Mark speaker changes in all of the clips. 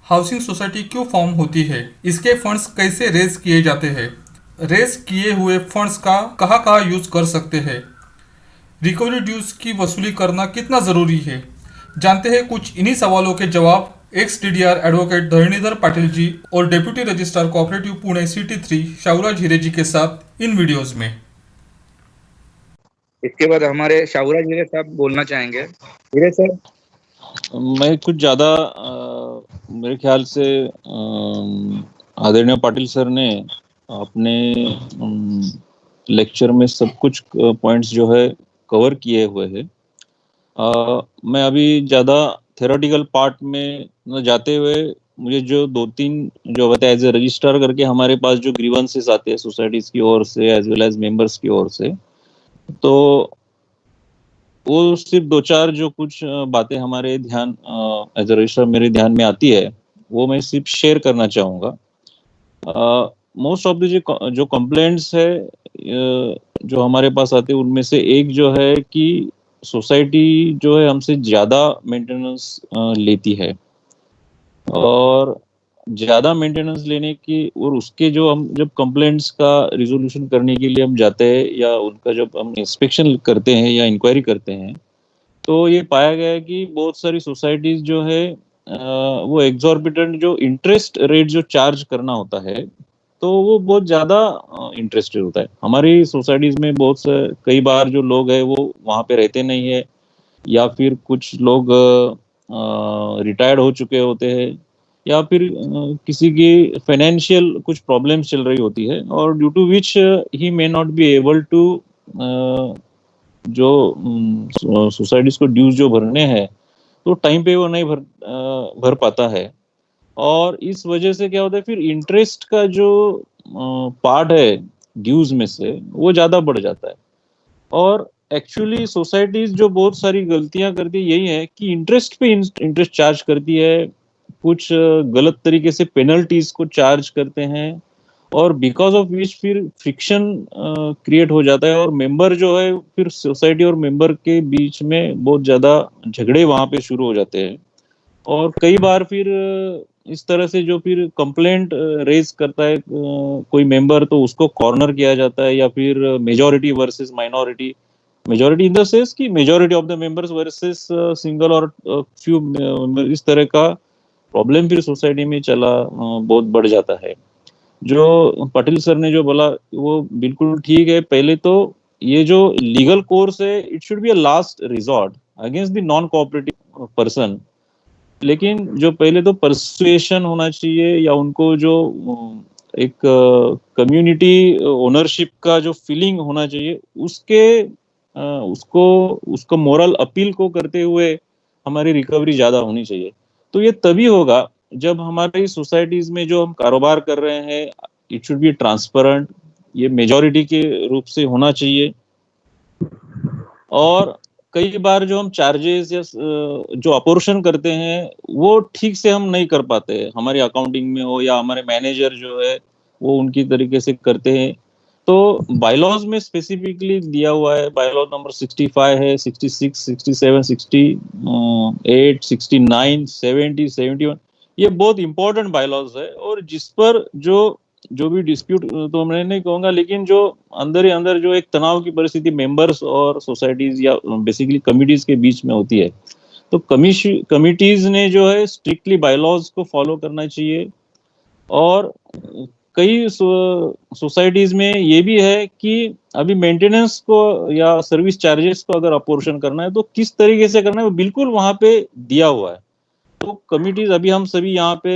Speaker 1: Housing society क्यों form होती है? इसके फंड्स कैसे रेज किए जाते हैं? रेज किए हुए फंड्स का कहाँ कहाँ यूज कर सकते हैं? रिकवरी ड्यूज की वसूली करना कितना जरूरी है? जानते हैं कुछ इन्हीं सवालों के जवाब x DDR advocate Dharanidhar Patil ji और deputy registrar cooperative Pune city 3 Shahuraj हिरे जी के साथ इन वीडियोज में।
Speaker 2: इसके बाद हमारे शाहूराज हीरे साहब बोलना चाहेंगे। हीरे साहब,
Speaker 3: मैं कुछ ज़्यादा मेरे ख्याल से आदरणीय पाटिल सर ने अपने लेक्चर में सब कुछ पॉइंट्स जो है कवर किए हुए हैं। मैं अभी ज़्यादा थेरोटिकल पार्ट में न जाते हुए मुझे जो दो तीन जो बताया एज ए रजिस्ट्रार करके हमारे पास जो ग्रीवेंसेस आते हैं सोसाइटीज़ की ओर से एज वेल एज मेंबर्स की ओर से, तो वो सिर्फ दो चार जो कुछ बातें हमारे ध्यान एज ए रजिस्ट्रार मेरे ध्यान में आती है वो मैं सिर्फ शेयर करना चाहूँगा। मोस्ट ऑफ द जो कंप्लेंट्स है जो हमारे पास आते हैं उनमें से एक जो है कि सोसाइटी जो है हमसे ज़्यादा मेंटेनेंस लेती है, और ज़्यादा मेंटेनेंस लेने की और उसके जो हम जब कंप्लेंट्स का रिजोल्यूशन करने के लिए हम जाते हैं या उनका जब हम इंस्पेक्शन करते हैं या इंक्वायरी करते हैं, तो ये पाया गया है कि बहुत सारी सोसाइटीज जो है वो एग्जॉर्बिटेंट जो इंटरेस्ट रेट जो चार्ज करना होता है तो वो बहुत ज़्यादा इंटरेस्टेड होता है। हमारी सोसाइटीज में बहुत से कई बार जो लोग हैं वो वहाँ पे रहते नहीं है, या फिर कुछ लोग रिटायर्ड हो चुके होते हैं, या फिर किसी की फाइनेंशियल कुछ प्रॉब्लम्स चल रही होती है, और due to which he may not be able to जो सोसाइटीज को ड्यूज जो भरने हैं तो टाइम पे वो नहीं भर पाता है। और इस वजह से क्या होता है, फिर इंटरेस्ट का जो पार्ट है ड्यूज में से वो ज़्यादा बढ़ जाता है। और एक्चुअली सोसाइटीज जो बहुत सारी गलतियां करती है यही है कि इंटरेस्ट पे इंटरेस्ट चार्ज करती है, कुछ गलत तरीके से पेनल्टीज को चार्ज करते हैं, और बिकॉज ऑफ विच फिर फ्रिक्शन क्रिएट हो जाता है, और मेंबर जो है फिर सोसाइटी और मेंबर के बीच में बहुत ज़्यादा झगड़े वहाँ पे शुरू हो जाते हैं। और कई बार फिर इस तरह से जो फिर कंप्लेंट रेज करता है कोई मेंबर, तो उसको कॉर्नर किया जाता है, या फिर majority versus minority, majority in the sense कि majority of the members versus single और फ्यू, इस तरह का प्रॉब्लम फिर सोसाइटी में चला बहुत बढ़ जाता है। जो पाटिल सर ने जो बोला वो बिल्कुल ठीक है। पहले तो ये जो लीगल कोर्स है it should be a last resort against the non cooperative person, लेकिन जो पहले तो परसुएशन होना चाहिए, या उनको जो एक कम्युनिटी ओनरशिप का जो फीलिंग होना चाहिए उसके उसको उसको मोरल अपील को करते हुए हमारी रिकवरी ज़्यादा होनी चाहिए। तो ये तभी होगा जब हमारी सोसाइटीज में जो हम कारोबार कर रहे हैं इट शुड बी ट्रांसपेरेंट, ये मेजॉरिटी के रूप से होना चाहिए। और कई बार जो हम चार्जेस या जो अपोर्शन करते हैं वो ठीक से हम नहीं कर पाते, हमारी अकाउंटिंग में हो या हमारे मैनेजर जो है वो उनकी तरीके से करते हैं। तो बायलॉज में स्पेसिफिकली दिया हुआ है, बायलॉ नंबर 65 है, 66, 67, 68, 69, 70, 71, ये बहुत इंपॉर्टेंट बायलॉज है। और जिस पर जो जो भी डिस्प्यूट तो मैं नहीं कहूंगा, लेकिन जो अंदर ही अंदर जो एक तनाव की परिस्थिति मेंबर्स और सोसाइटीज या बेसिकली कमिटीज के बीच में होती है, तो कमिटीज ने जो है स्ट्रिक्टली बायलॉज को फॉलो करना चाहिए। और कई सोसाइटीज में ये भी है कि अभी मेंटेनेंस को या सर्विस चार्जेस को अगर अपोर्शन करना है तो किस तरीके से करना है वो बिल्कुल वहां पे दिया हुआ है। तो कमिटीज अभी हम सभी यहाँ पे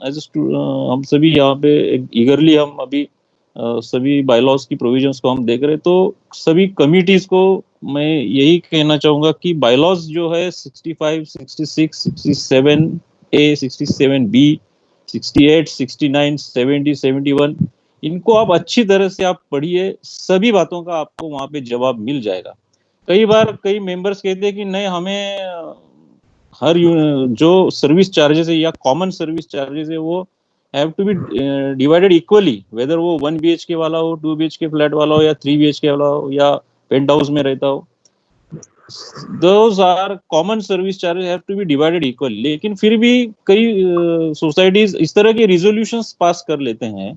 Speaker 3: हम सभी यहाँ पे ईगरली हम अभी सभी बायलॉज की प्रोविजंस को हम देख रहे हैं। तो सभी कमिटीज को मैं यही कहना चाहूंगा कि बायलॉज जो है 65, 66, 67A, 67B, 68, 69, 70, 71, इनको आप अच्छी तरह से आप पढ़िए, सभी बातों का आपको वहां पे जवाब मिल जाएगा। कई बार कई मेंबर्स कहते हैं कि नहीं, हमें हर जो सर्विस चार्जेस है या कॉमन सर्विस चार्जेस है वो have to be divided equally, whether वो 1 BHK वाला हो, 2 BHK फ्लैट वाला हो, या 3 BHK वाला हो, या पेंट हाउस में रहता हो। those are common service charges have to be divided equal. लेकिन फिर भी कई सोसाइटीज इस तरह के रिजोल्यूशंस पास कर लेते हैं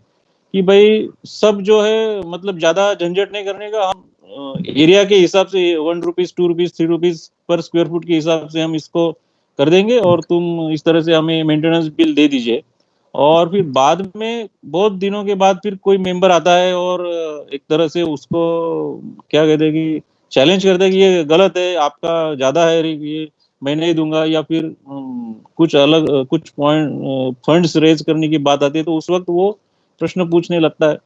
Speaker 3: कि भाई सब जो है मतलब ज्यादा झंझट नहीं करने का, हम एरिया के हिसाब से 1 rupees 2 rupees 3 rupees per square foot के हिसाब से हम इसको कर देंगे और तुम इस तरह से हमें मेंटेनेंस बिल दे दीजिए। और फिर बाद में बहुत दिनों के बाद फिर कोई मेंबर आता है और एक तरह से उसको क्या कहते हैं कि चैलेंज करता है कि ये गलत है, आपका ज्यादा है, ये मैं नहीं दूंगा, या फिर कुछ अलग कुछ पॉइंट फंड्स रेज करने की बात आती है, तो उस वक्त वो प्रश्न पूछने लगता है।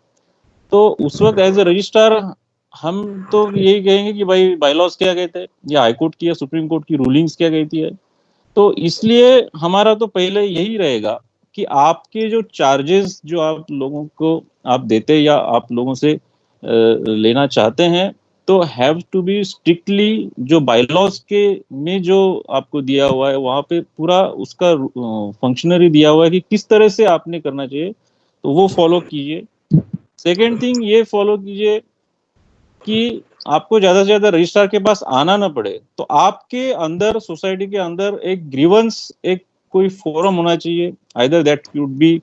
Speaker 3: तो उस वक्त एज ए रजिस्ट्रार हम तो यही कहेंगे कि भाई बायलॉज क्या कहते हैं, या हाईकोर्ट की या सुप्रीम कोर्ट की रूलिंग्स क्या कहती है। तो इसलिए हमारा तो पहले यही रहेगा कि आपके जो चार्जेस जो आप लोगों को आप देते हैं या आप लोगों से लेना चाहते हैं, तो हैव टू बी स्ट्रिक्टली जो बायलॉज के में जो आपको दिया हुआ है वहां पे पूरा उसका फंक्शनरी दिया हुआ है कि किस तरह से आपने करना चाहिए, तो वो फॉलो कीजिए। सेकेंड थिंग ये फॉलो कीजिए कि आपको ज्यादा से ज्यादा रजिस्ट्रार के पास आना ना पड़े, तो आपके अंदर सोसाइटी के अंदर एक ग्रीवेंस एक कोई फोरम होना चाहिए, आइदर दैट कुड बी,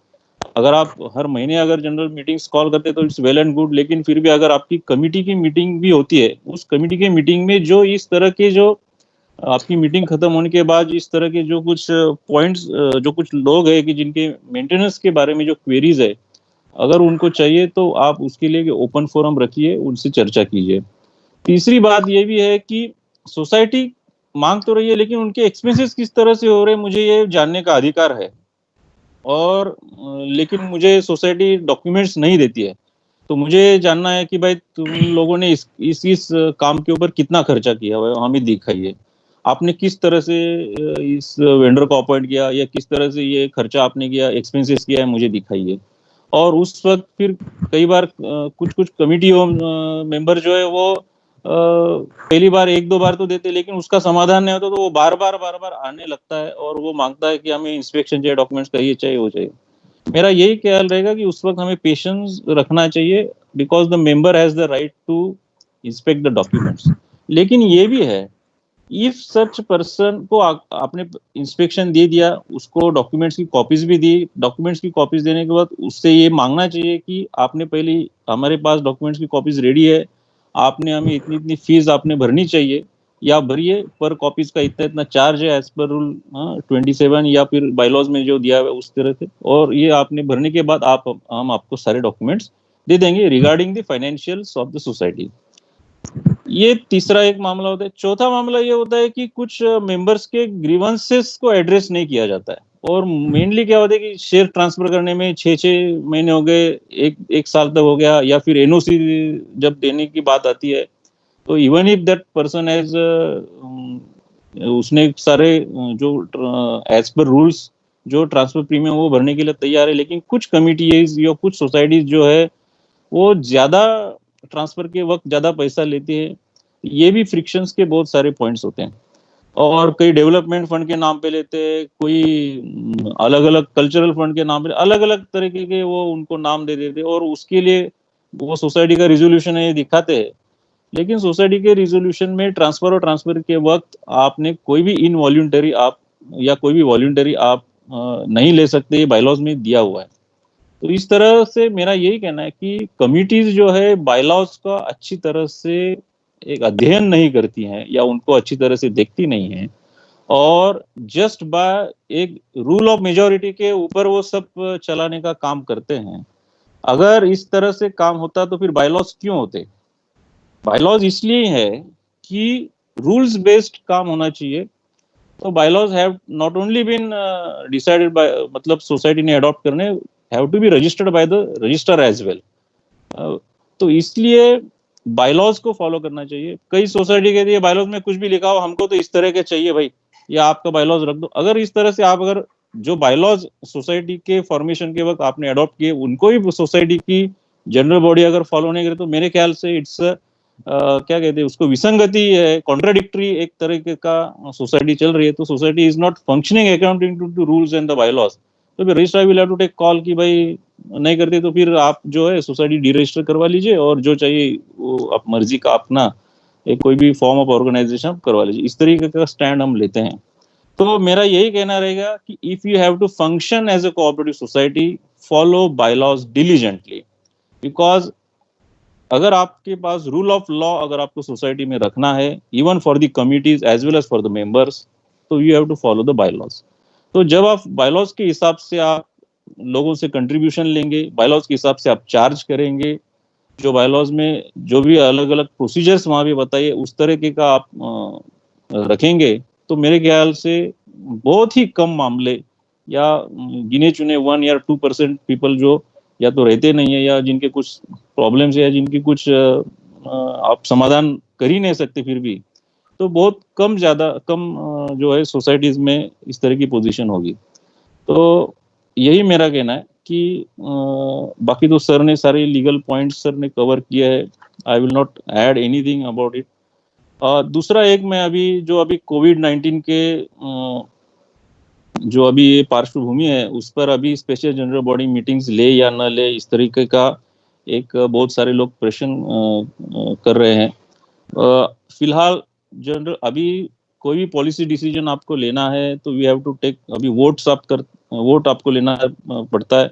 Speaker 3: अगर आप हर महीने अगर जनरल मीटिंग्स कॉल करते हैं तो इट्स वेल एंड गुड, लेकिन फिर भी अगर आपकी कमिटी की मीटिंग भी होती है, उस कमिटी की मीटिंग में जो इस तरह के जो आपकी मीटिंग खत्म होने के बाद इस तरह के जो कुछ पॉइंट्स जो कुछ लोग हैं कि जिनके मेंटेनेंस के बारे में जो क्वेरीज है, अगर उनको चाहिए तो आप उसके लिए ओपन फोरम रखिए, उनसे चर्चा कीजिए। तीसरी बात ये भी है कि सोसाइटी मांग तो रही है, लेकिन उनके एक्सपेंसेस किस तरह से हो रहे हैं मुझे ये जानने का अधिकार है, और लेकिन मुझे सोसाइटी डॉक्यूमेंट्स नहीं देती है। तो मुझे जानना है कि भाई तुम लोगों ने इस काम के ऊपर कितना खर्चा किया हुआ है, हमें दिखाइए। आपने किस तरह से इस वेंडर को अपॉइंट किया, या किस तरह से ये खर्चा आपने किया, एक्सपेंसेस किया है, मुझे दिखाइए। और उस वक्त फिर कई बार कुछ कुछ कमिटी मेंबर जो है वो पहली बार एक दो बार तो देते, लेकिन उसका समाधान नहीं होता, तो वो बार बार आने लगता है और वो मांगता है कि हमें इंस्पेक्शन चाहिए, डॉक्यूमेंट्स चाहिए वो चाहिए। मेरा यही ख्याल रहेगा कि उस वक्त हमें पेशेंस रखना चाहिए, because the member has the right to inspect the documents. लेकिन ये भी है, इफ सच पर्सन को आपने इंस्पेक्शन दे दिया, उसको डॉक्यूमेंट्स की कॉपीज भी दी, डॉक्यूमेंट्स की कॉपीज देने के बाद उससे ये मांगना चाहिए कि आपने पहले हमारे पास डॉक्यूमेंट्स की कॉपीज रेडी है, आपने हमें इतनी इतनी फीस आपने भरनी चाहिए, या भरिए, पर कॉपीज का इतना इतना चार्ज है एज पर रूल 27 या फिर बाइलॉज में जो दिया हुआ है उस तरह से, और ये आपने भरने के बाद हम आपको सारे डॉक्यूमेंट्स दे देंगे regarding the financials of the society. ये तीसरा एक मामला होता है। चौथा मामला ये होता है कि कुछ मेंबर्स के ग्रीवेंसेस को एड्रेस नहीं किया जाता है, और मेनली क्या होता है कि शेयर ट्रांसफर करने में 6-6 महीने हो गए, एक साल तक हो गया, या फिर एनओसी जब देने की बात आती है, तो even if that person has उसने सारे जो एज पर रूल्स जो ट्रांसफर प्रीमियम वो भरने के लिए तैयार है, लेकिन कुछ कमिटीज या कुछ सोसाइटीज जो है वो ज्यादा ट्रांसफर के वक्त ज्यादा पैसा लेती है। ये भी फ्रिक्शंस के बहुत सारे पॉइंट्स होते हैं, और कई डेवलपमेंट फंड के नाम पे लेते हैं, कोई अलग अलग कल्चरल फंड के नाम पे अलग अलग तरीके के वो उनको नाम दे देते हैं, और उसके लिए वो सोसाइटी का रिजोल्यूशन है ये दिखाते हैं, लेकिन सोसाइटी के रिजोल्यूशन में ट्रांसफर और ट्रांसफर के वक्त आपने कोई भी इनवॉल्यूंटरी आप या कोई भी वॉल्यूंटरी आप नहीं ले सकते, ये बायलॉज में दिया हुआ है। तो इस तरह से मेरा यही कहना है कि कमिटीज जो है बायलॉज का अच्छी तरह से एक अध्ययन नहीं करती हैं, या उनको अच्छी तरह से देखती नहीं है, और जस्ट बाय एक रूल ऑफ मेजोरिटी के ऊपर वो सब चलाने का काम करते हैं। अगर इस तरह से काम होता तो फिर बायलॉज क्यों होते? बायलॉज इसलिए है कि रूल्स बेस्ड काम होना चाहिए। तो bylaws have not only been decided by, मतलब सोसाइटी ने अडॉप्ट करने, have to be registered by the registrar as well. तो इसलिए बायलॉज को फॉलो करना चाहिए। कई सोसाइटी कहती है बायलॉज में कुछ भी लिखा हो, हमको तो इस तरह के चाहिए भाई, या आपका बायलॉज रख दो। अगर इस तरह से आप अगर जो बायलॉज सोसाइटी के फॉर्मेशन के वक्त आपने अडॉप्ट किए उनको ही सोसाइटी की जनरल बॉडी अगर फॉलो नहीं करे, तो मेरे ख्याल से इट्स क्या कहते हैं उसको, विसंगति है, कॉन्ट्राडिक्टरी एक तरीके का सोसाइटी चल रही है। तो society is not functioning according to rules and the bylaws. तो फिर registrar will have to take call कि भाई नहीं करते तो फिर आप जो है सोसाइटी डी रजिस्टर करवा लीजिए, और जो चाहिए वो आप मर्जी का अपना एक कोई भी फॉर्म ऑफ ऑर्गेनाइजेशन करवा लीजिए, इस तरीके का स्टैंड हम लेते हैं। तो मेरा यही कहना रहेगा कि if you have to function as a cooperative society, follow bylaws diligently, because अगर आपके पास रूल ऑफ लॉ अगर आपको सोसाइटी में रखना है, even for the committees as well as for the members, तो you have to follow the bylaws. तो जब आप बायलॉज के हिसाब से आप लोगों से कंट्रीब्यूशन लेंगे, बायलॉज के हिसाब से आप चार्ज करेंगे, जो बायलॉज में जो भी अलग अलग प्रोसीजर्स वहां भी बताइए उस तरीके का आप रखेंगे, तो मेरे ख्याल से बहुत ही कम मामले या गिने चुने 1 या 2% पीपल जो या तो रहते नहीं है या जिनके कुछ प्रॉब्लम्स है या जिनकी कुछ आप समाधान कर ही नहीं सकते, फिर भी तो बहुत कम ज्यादा कम जो है सोसाइटीज में इस तरह की पोजीशन होगी। तो यही मेरा कहना है कि बाकी तो सर ने सारे लीगल पॉइंट्स सर ने कवर किया है, I will not add anything about it. दूसरा एक मैं अभी कोविड-19 के जो अभी ये पार्श्वभूमि है उस पर अभी स्पेशल जनरल बॉडी मीटिंग्स ले या न ले, इस तरीके का एक बहुत सारे लोग प्रश्न कर रहे हैं। फिलहाल जनरल अभी कोई भी पॉलिसी डिसीजन आपको लेना है तो वी हैव टू टेक, अभी वोट आपको लेना पड़ता है,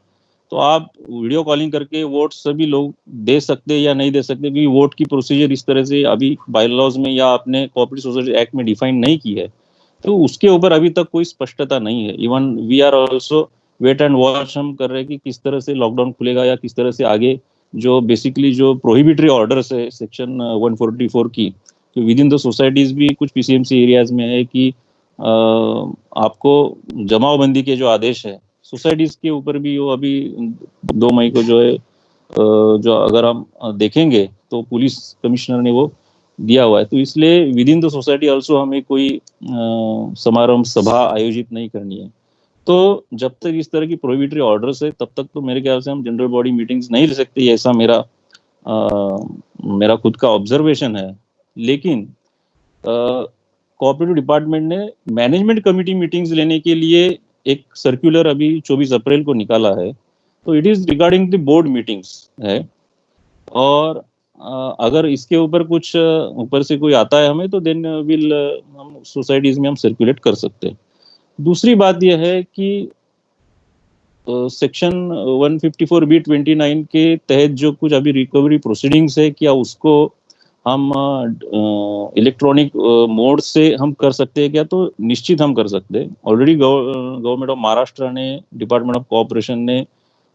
Speaker 3: तो आप वीडियो कॉलिंग करके वोट सभी लोग दे सकते हैं या नहीं दे सकते, क्योंकि वोट की प्रोसीजर इस तरह से अभी बायलॉज में या अपने कोऑपरेटिव सोसाइटी एक्ट में डिफाइन नहीं की है, तो उसके ऊपर अभी तक कोई स्पष्टता नहीं है। Even we are also wait and watch हम कर रहे हैं कि किस तरह से लॉकडाउन खुलेगा या किस तरह से आगे जो बेसिकली जो प्रोहिबिटरी ऑर्डर्स है सेक्शन 144 की, तो विद इन द सोसाइटीज भी कुछ पीसीएमसी एरियाज में है कि आपको जमावबंदी के जो आदेश है सोसाइटीज के ऊपर भी वो अभी 2 मई को जो है जो अगर हम देखेंगे तो पुलिस कमिश्नर ने वो दिया हुआ है, तो इसलिए with in the society also हमें कोई समारोह सभा आयोजित नहीं करनी है। तो जब तक इस तरह की प्रोहिबिटरी ऑर्डर्स है तब तक तो मेरे ख्याल से हम जनरल बॉडी मीटिंग्स नहीं ले सकते, ऐसा मेरा खुद का ऑब्जर्वेशन है। लेकिन कोऑपरेटिव डिपार्टमेंट ने मैनेजमेंट कमेटी मीटिंग्स लेने के लिए एक सर्कुलर अभी 24 अप्रैल को निकाला है, तो it is regarding the board meetings है, और अगर इसके ऊपर कुछ ऊपर से कोई आता है हमें तो देन विल हम सोसाइटीज में हम सर्कुलेट कर सकते हैं। दूसरी बात यह है कि सेक्शन 154B29 के तहत जो कुछ अभी रिकवरी प्रोसीडिंग्स है, क्या उसको हम इलेक्ट्रॉनिक मोड से हम कर सकते हैं क्या? तो निश्चित हम कर सकते हैं। ऑलरेडी गवर्नमेंट ऑफ महाराष्ट्र ने, डिपार्टमेंट ऑफ कोऑपरेशन ने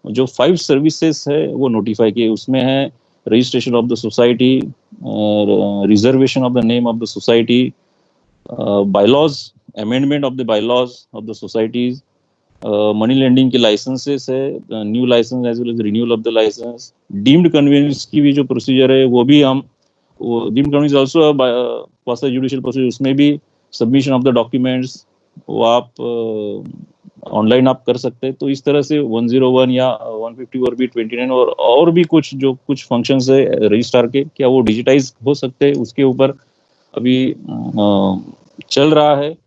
Speaker 3: जो 5 सर्विसेज है वो नोटिफाई किए, उसमें है registration of the society, reservation of the name of the society, bylaws, amendment of the bylaws of the societies, money lending के लाइसेंसेस है, new license as well as renewal of the license, deemed conveyance की भी जो procedure है वो भी हम deemed conveyance also quasi judicial procedure, उसमें भी सबमिशन ऑफ द डॉक्यूमेंट्स वो आप ऑनलाइन आप कर सकते हैं। तो इस तरह से 101 या 154B29 और भी कुछ फंक्शंस है रजिस्ट्रार के, क्या वो डिजिटाइज हो सकते हैं, उसके ऊपर अभी चल रहा है।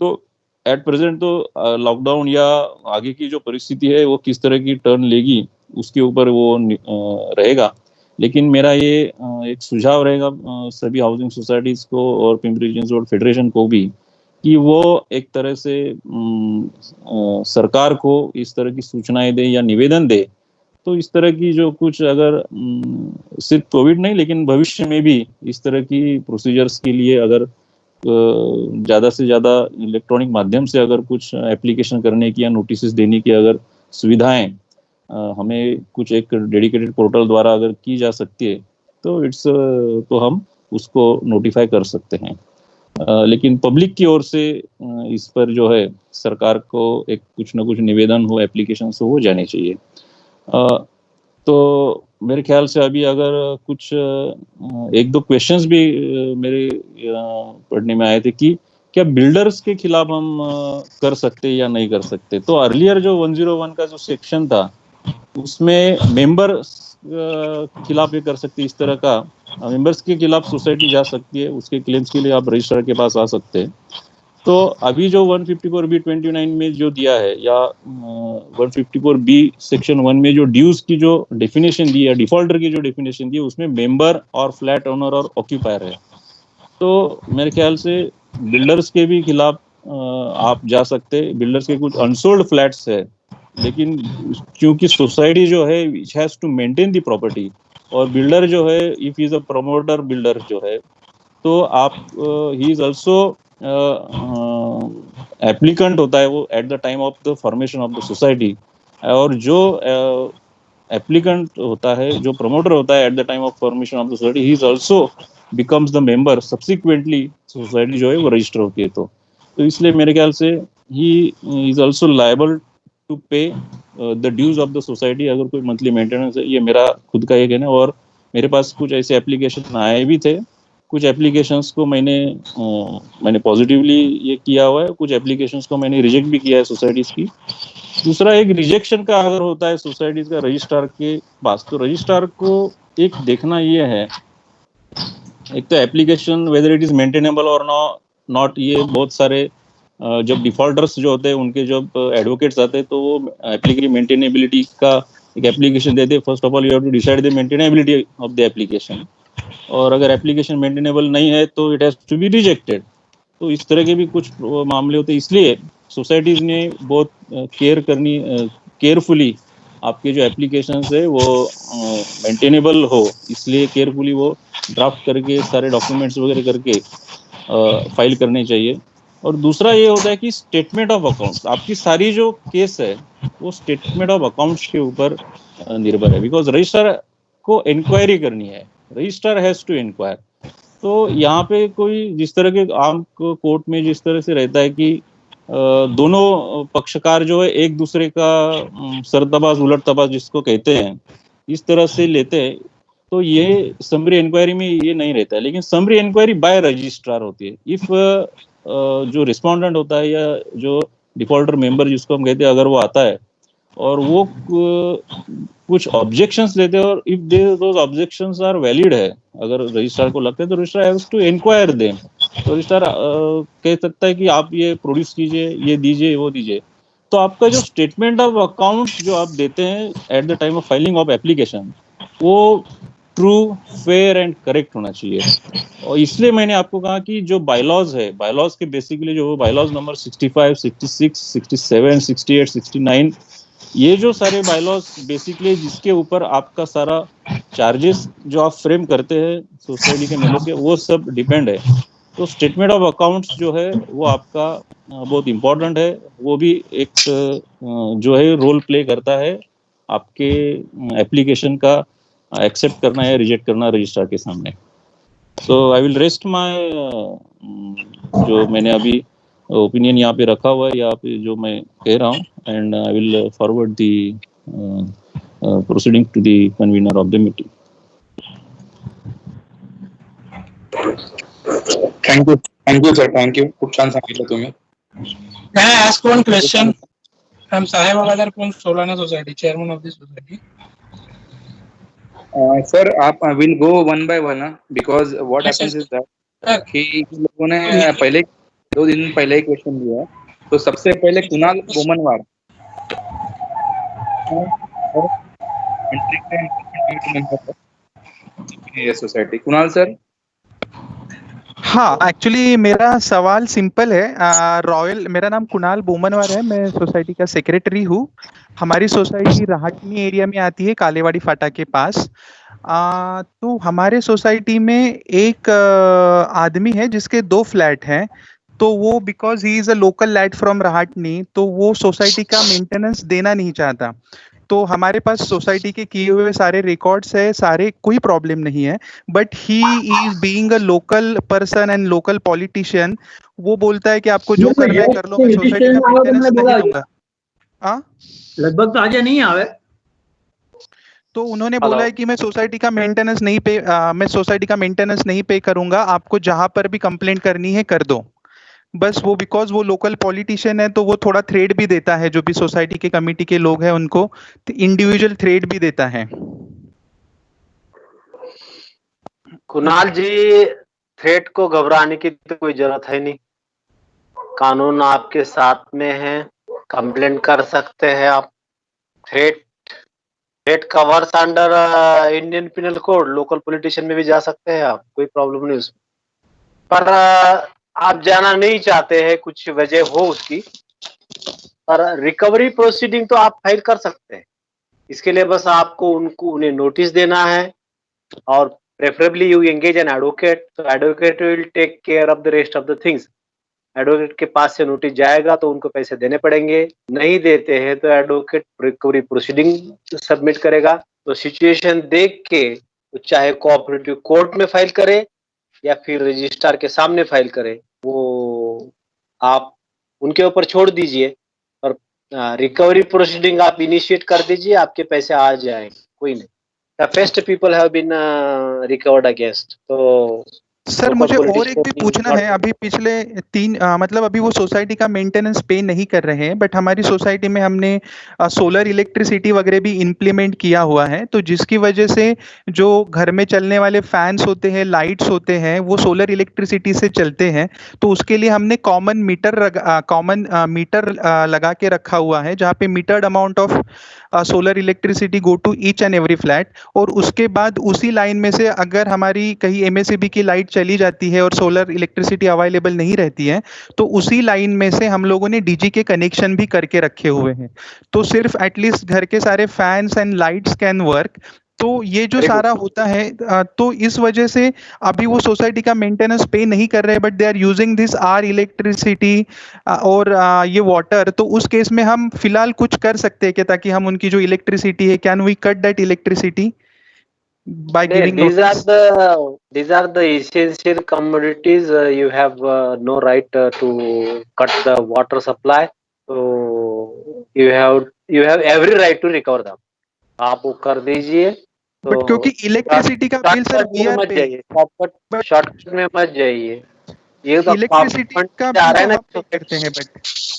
Speaker 3: तो एट प्रेजेंट तो लॉकडाउन या आगे की जो परिस्थिति है वो किस तरह की टर्न लेगी उसके ऊपर वो रहेगा। लेकिन मेरा ये एक सुझाव रहेगा सभी हाउसिंग सोसाइटीज को और पिंपरी चिंचवड रोड फेडरेशन को भी, कि वो एक तरह से सरकार को इस तरह की सूचनाएं दे या निवेदन दे, तो इस तरह की जो कुछ अगर सिर्फ कोविड नहीं लेकिन भविष्य में भी इस तरह की प्रोसीजर्स के लिए अगर ज़्यादा से ज़्यादा इलेक्ट्रॉनिक माध्यम से अगर कुछ एप्लीकेशन करने की या नोटिस देने की अगर सुविधाएं हमें कुछ एक डेडिकेटेड पोर्टल द्वारा अगर की जा सकती है तो हम उसको नोटिफाई कर सकते हैं। लेकिन पब्लिक की ओर से इस पर जो है सरकार को एक कुछ ना कुछ निवेदन हो, एप्लीकेशन हो जाने चाहिए। तो मेरे ख्याल से अभी अगर कुछ 1-2 क्वेश्चंस भी मेरे पढ़ने में आए थे कि क्या बिल्डर्स के खिलाफ हम कर सकते या नहीं कर सकते। तो अर्लियर जो 101 का जो सेक्शन था उसमें मेंबर खिलाफ ये कर सकते, इस तरह का मेंबर्स के खिलाफ सोसाइटी जा सकती है, उसके क्लेम्स के लिए आप रजिस्ट्रार के पास आ सकते हैं। तो अभी जो 154B29 में जो दिया है या 154B सेक्शन 1 में जो ड्यूज की जो डेफिनेशन दी है, डिफॉल्टर की जो डेफिनेशन दी है, उसमें मेंबर और फ्लैट ओनर और ऑक्यूपायर है। तो मेरे ख्याल से बिल्डर्स के भी खिलाफ आप जा सकते हैं। बिल्डर्स के कुछ अनसोल्ड फ्लैट्स है, लेकिन क्योंकि सोसाइटी जो है it has to maintain the property, और बिल्डर जो है if is a promoter builder जो है, तो आप ही इज आल्सो एप्लीकेंट होता है वो at the time of the formation of the society. और जो एप्लीकेंट होता है, जो प्रमोटर होता है at the time of formation of the society, he is also becomes the member subsequently. Society जो है वो रजिस्टर होती है, तो इसलिए मेरे ख्याल से he is also liable to pay the dues of the society अगर कोई मंथली मेंटेनेंस है। ये मेरा खुद का एक है ना। और मेरे पास कुछ ऐसे एप्लीकेशन आए भी थे। कुछ एप्लीकेशंस को मैंने पॉजिटिवली ये किया हुआ है, कुछ एप्लीकेशंस को मैंने रिजेक्ट भी किया है सोसाइटीज की। दूसरा, एक रिजेक्शन का अगर होता है सोसाइटीज का रजिस्ट्रार के पास, तो रजिस्ट्रार को एक देखना ये है, एक तो application whether it is maintainable और नॉट। ये बहुत सारे जब डिफॉल्टर्स जो होते हैं उनके जब एडवोकेट्स आते हैं, तो वो एप्लीकेशन मेंटेनेबिलिटी का एक एप्लीकेशन देते हैं। First of all you have to decide the maintainability of the application, और अगर एप्लीकेशन मेंटेनेबल नहीं है तो it has to be rejected. तो इस तरह के भी कुछ मामले होते हैं। इसलिए सोसाइटीज ने बहुत केयरफुली आपके जो एप्लीकेशंस है वो मेंटेनेबल हो, इसलिए केयरफुली वो ड्राफ्ट करके सारे डॉक्यूमेंट्स वगैरह करके फाइल करने चाहिए। और दूसरा ये होता है कि स्टेटमेंट ऑफ अकाउंट्स, आपकी सारी जो केस है वो स्टेटमेंट ऑफ अकाउंट्स के ऊपर निर्भर है, बिकॉज रजिस्ट्रार को इंक्वायरी करनी है, रजिस्ट्रार हैज टू इंक्वायर। तो यहाँ पे कोई जिस तरह के आम कोर्ट में जिस तरह से रहता है कि दोनों पक्षकार जो है एक दूसरे का सरतबाज उलट तबाज जिसको कहते हैं, इस तरह से लेते हैं, तो ये समरी इंक्वायरी में ये नहीं रहता है। लेकिन समरी इंक्वायरी बाय रजिस्ट्रार होती है। इफ जो रिस्पोंडेंट होता है या जो डिफॉल्टर मेंबर जिसको हम कहते हैं, अगर वो आता है और वो कुछ ऑब्जेक्शंस लेते हैं, और if those objections are valid है, अगर रजिस्ट्रार को लगता है, तो registrar has to inquire them. तो रजिस्ट्रार कह सकता है कि आप ये प्रोड्यूस कीजिए, ये दीजिए, वो दीजिए। तो आपका जो स्टेटमेंट ऑफ अकाउंट जो आप देते हैं at the time of filing of application, वो ट्रू, फेयर एंड करेक्ट होना चाहिए। और इसलिए मैंने आपको कहा कि जो बायलॉज है, बायलॉज के बेसिकली जो बायलॉज नंबर 65, 66, 67, 68, 69, ये जो सारे बायलॉज बेसिकली जिसके ऊपर आपका सारा चार्जेस जो आप फ्रेम करते हैं सोसाइटी के मेंबर्स के, वो सब डिपेंड है। तो स्टेटमेंट ऑफ अकाउंट्स जो है वो आपका बहुत इंपॉर्टेंट है। वो भी एक जो है रोल प्ले करता है आपके एप्लीकेशन का एक्सेप्ट करना या रिजेक्ट करना रजिस्ट्रार के सामने। सो आई विल रेस्ट माय जो मैंने अभी ओपिनियन यहाँ पे रखा हुआ है, यहाँ पे जो मैं कह रहा हूँ, and I will forward the proceeding to the convener of the meeting.
Speaker 2: Thank you sir, thank you. खूप छान सांगितलं तुम्ही.
Speaker 4: Can I ask one question? I'm Sahib Agadar from Solana Society, chairman of this society.
Speaker 2: Sir आप will go one by one, because what
Speaker 4: Yes,
Speaker 2: happens
Speaker 4: yes.
Speaker 2: Is that
Speaker 4: Sir,
Speaker 2: कि इन लोगों ने पहले 2 दिन पहले ही क्वेश्चन दिया है. तो सबसे पहले कुणाल बोमनवार सोसाइटी. कुणाल सर.
Speaker 5: हाँ, एक्चुअली मेरा सवाल सिंपल है। रॉयल, मेरा नाम कुणाल बोमनवार है, मैं सोसाइटी का सेक्रेटरी हूँ। हमारी सोसाइटी राहटनी एरिया में आती है, कालेवाड़ी फाटा के पास। तो हमारे सोसाइटी में एक आदमी है जिसके 2 फ्लैट हैं। तो वो because he is a local lad from Rahatni, तो वो सोसाइटी का मेंटेनेंस देना नहीं चाहता। तो हमारे पास सोसाइटी के किए हुए सारे रिकॉर्ड्स है, सारे कोई प्रॉब्लम नहीं है। But he is being a local person and local politician, वो बोलता है कि आपको जो करना है कर लो, मैं सोसाइटी का मेंटेनेंस नहीं दूंगा। हाँ,
Speaker 6: लगभग तो आज नहीं आवे।
Speaker 5: तो उन्होंने बोला है कि मैं सोसाइटी का मेंटेनेंस नहीं पे करूंगा, आपको जहां पर भी कंप्लेंट करनी है कर दो। बस वो बिकॉज वो लोकल पॉलिटिशियन है, तो वो थोड़ा थ्रेड भी देता है, जो भी सोसाइटी के कमिटी के लोग हैं उनको इंडिविजुअल थ्रेड भी देता है।
Speaker 7: कुणाल जी, थ्रेट को घबराने की तो कोई जरूरत है नहीं। कानून आपके साथ में है, कंप्लेंट कर सकते हैं आप। Threat covers under Indian penal code, local politician में भी जा सकते हैं आप, कोई प्रॉब्लम नहीं उसमें। पर आप जाना नहीं चाहते हैं, कुछ वजह हो उसकी, पर रिकवरी प्रोसीडिंग तो आप फाइल कर सकते हैं। इसके लिए बस आपको उन्हें नोटिस देना है, और preferably you engage an advocate, तो advocate will take care of the rest of the things. Advocate के पास से नोटिस जाएगा तो उनको पैसे देने पड़ेंगे, नहीं देते हैं तो एडवोकेट रिकवरी प्रोसीडिंग सबमिट करेगा। तो सिचुएशन देख के तो चाहे कोऑपरेटिव कोर्ट में फाइल करे या फिर रजिस्ट्रार के सामने फाइल करे, वो आप उनके ऊपर छोड़ दीजिए, और रिकवरी प्रोसीडिंग आप इनिशिएट कर दीजिए, आपके पैसे आ जाएंगे, कोई नहीं। The first people have been recovered against. तो
Speaker 5: सर
Speaker 7: local
Speaker 5: मुझे और
Speaker 7: police
Speaker 5: एक
Speaker 7: court
Speaker 5: भी
Speaker 7: is
Speaker 5: पूछना
Speaker 7: not-
Speaker 5: है, अभी पिछले मतलब अभी वो सोसाइटी का मेंटेनेंस पे नहीं कर रहे हैं, बट हमारी सोसाइटी में हमने सोलर इलेक्ट्रिसिटी वगैरह भी इम्प्लीमेंट किया हुआ है, तो जिसकी वजह से जो घर में चलने वाले फैंस होते हैं, लाइट्स होते हैं, वो सोलर इलेक्ट्रिसिटी से चलते हैं। तो उसके लिए हमने कॉमन मीटर लगा के रखा हुआ है, जहाँ पे metered amount of solar electricity go to each and every flat. और उसके बाद उसी लाइन में से अगर हमारी कहीं एमएसईबी की लाइट चली जाती है और सोलर इलेक्ट्रिसिटी अवेलेबल नहीं रहती है, तो उसी लाइन में से हम लोगों ने डीजी के कनेक्शन भी करके रखे हुए हैं। तो सिर्फ एटलीस्ट घर के सारे fans and lights can work. तो ये जो
Speaker 7: Very good.
Speaker 5: सारा होता है, तो इस वजह से अभी वो सोसाइटी का मेंटेनेंस पे नहीं कर रहे, but they are using this are electricity और ये वाटर। तो उस केस में हम फिलहाल कुछ कर सकते हैं क्या, ताकि हम उनकी जो इलेक्ट्रिसिटी है, can we cut that electricity by giving notice?
Speaker 7: These are the essential commodities. You have no right to cut the water supply. So you have every right to recover them. आप वो कर दीजिए। तो
Speaker 5: but क्योंकि electricity का bill sir
Speaker 7: shortcut में मत जाइए, शॉर्टकट में मत जाइए। ये तो
Speaker 5: इलेक्ट्रिसिटी का
Speaker 7: आ
Speaker 5: बिल
Speaker 7: रहा है
Speaker 5: तो
Speaker 7: ना,
Speaker 5: हम पे करते हैं, बट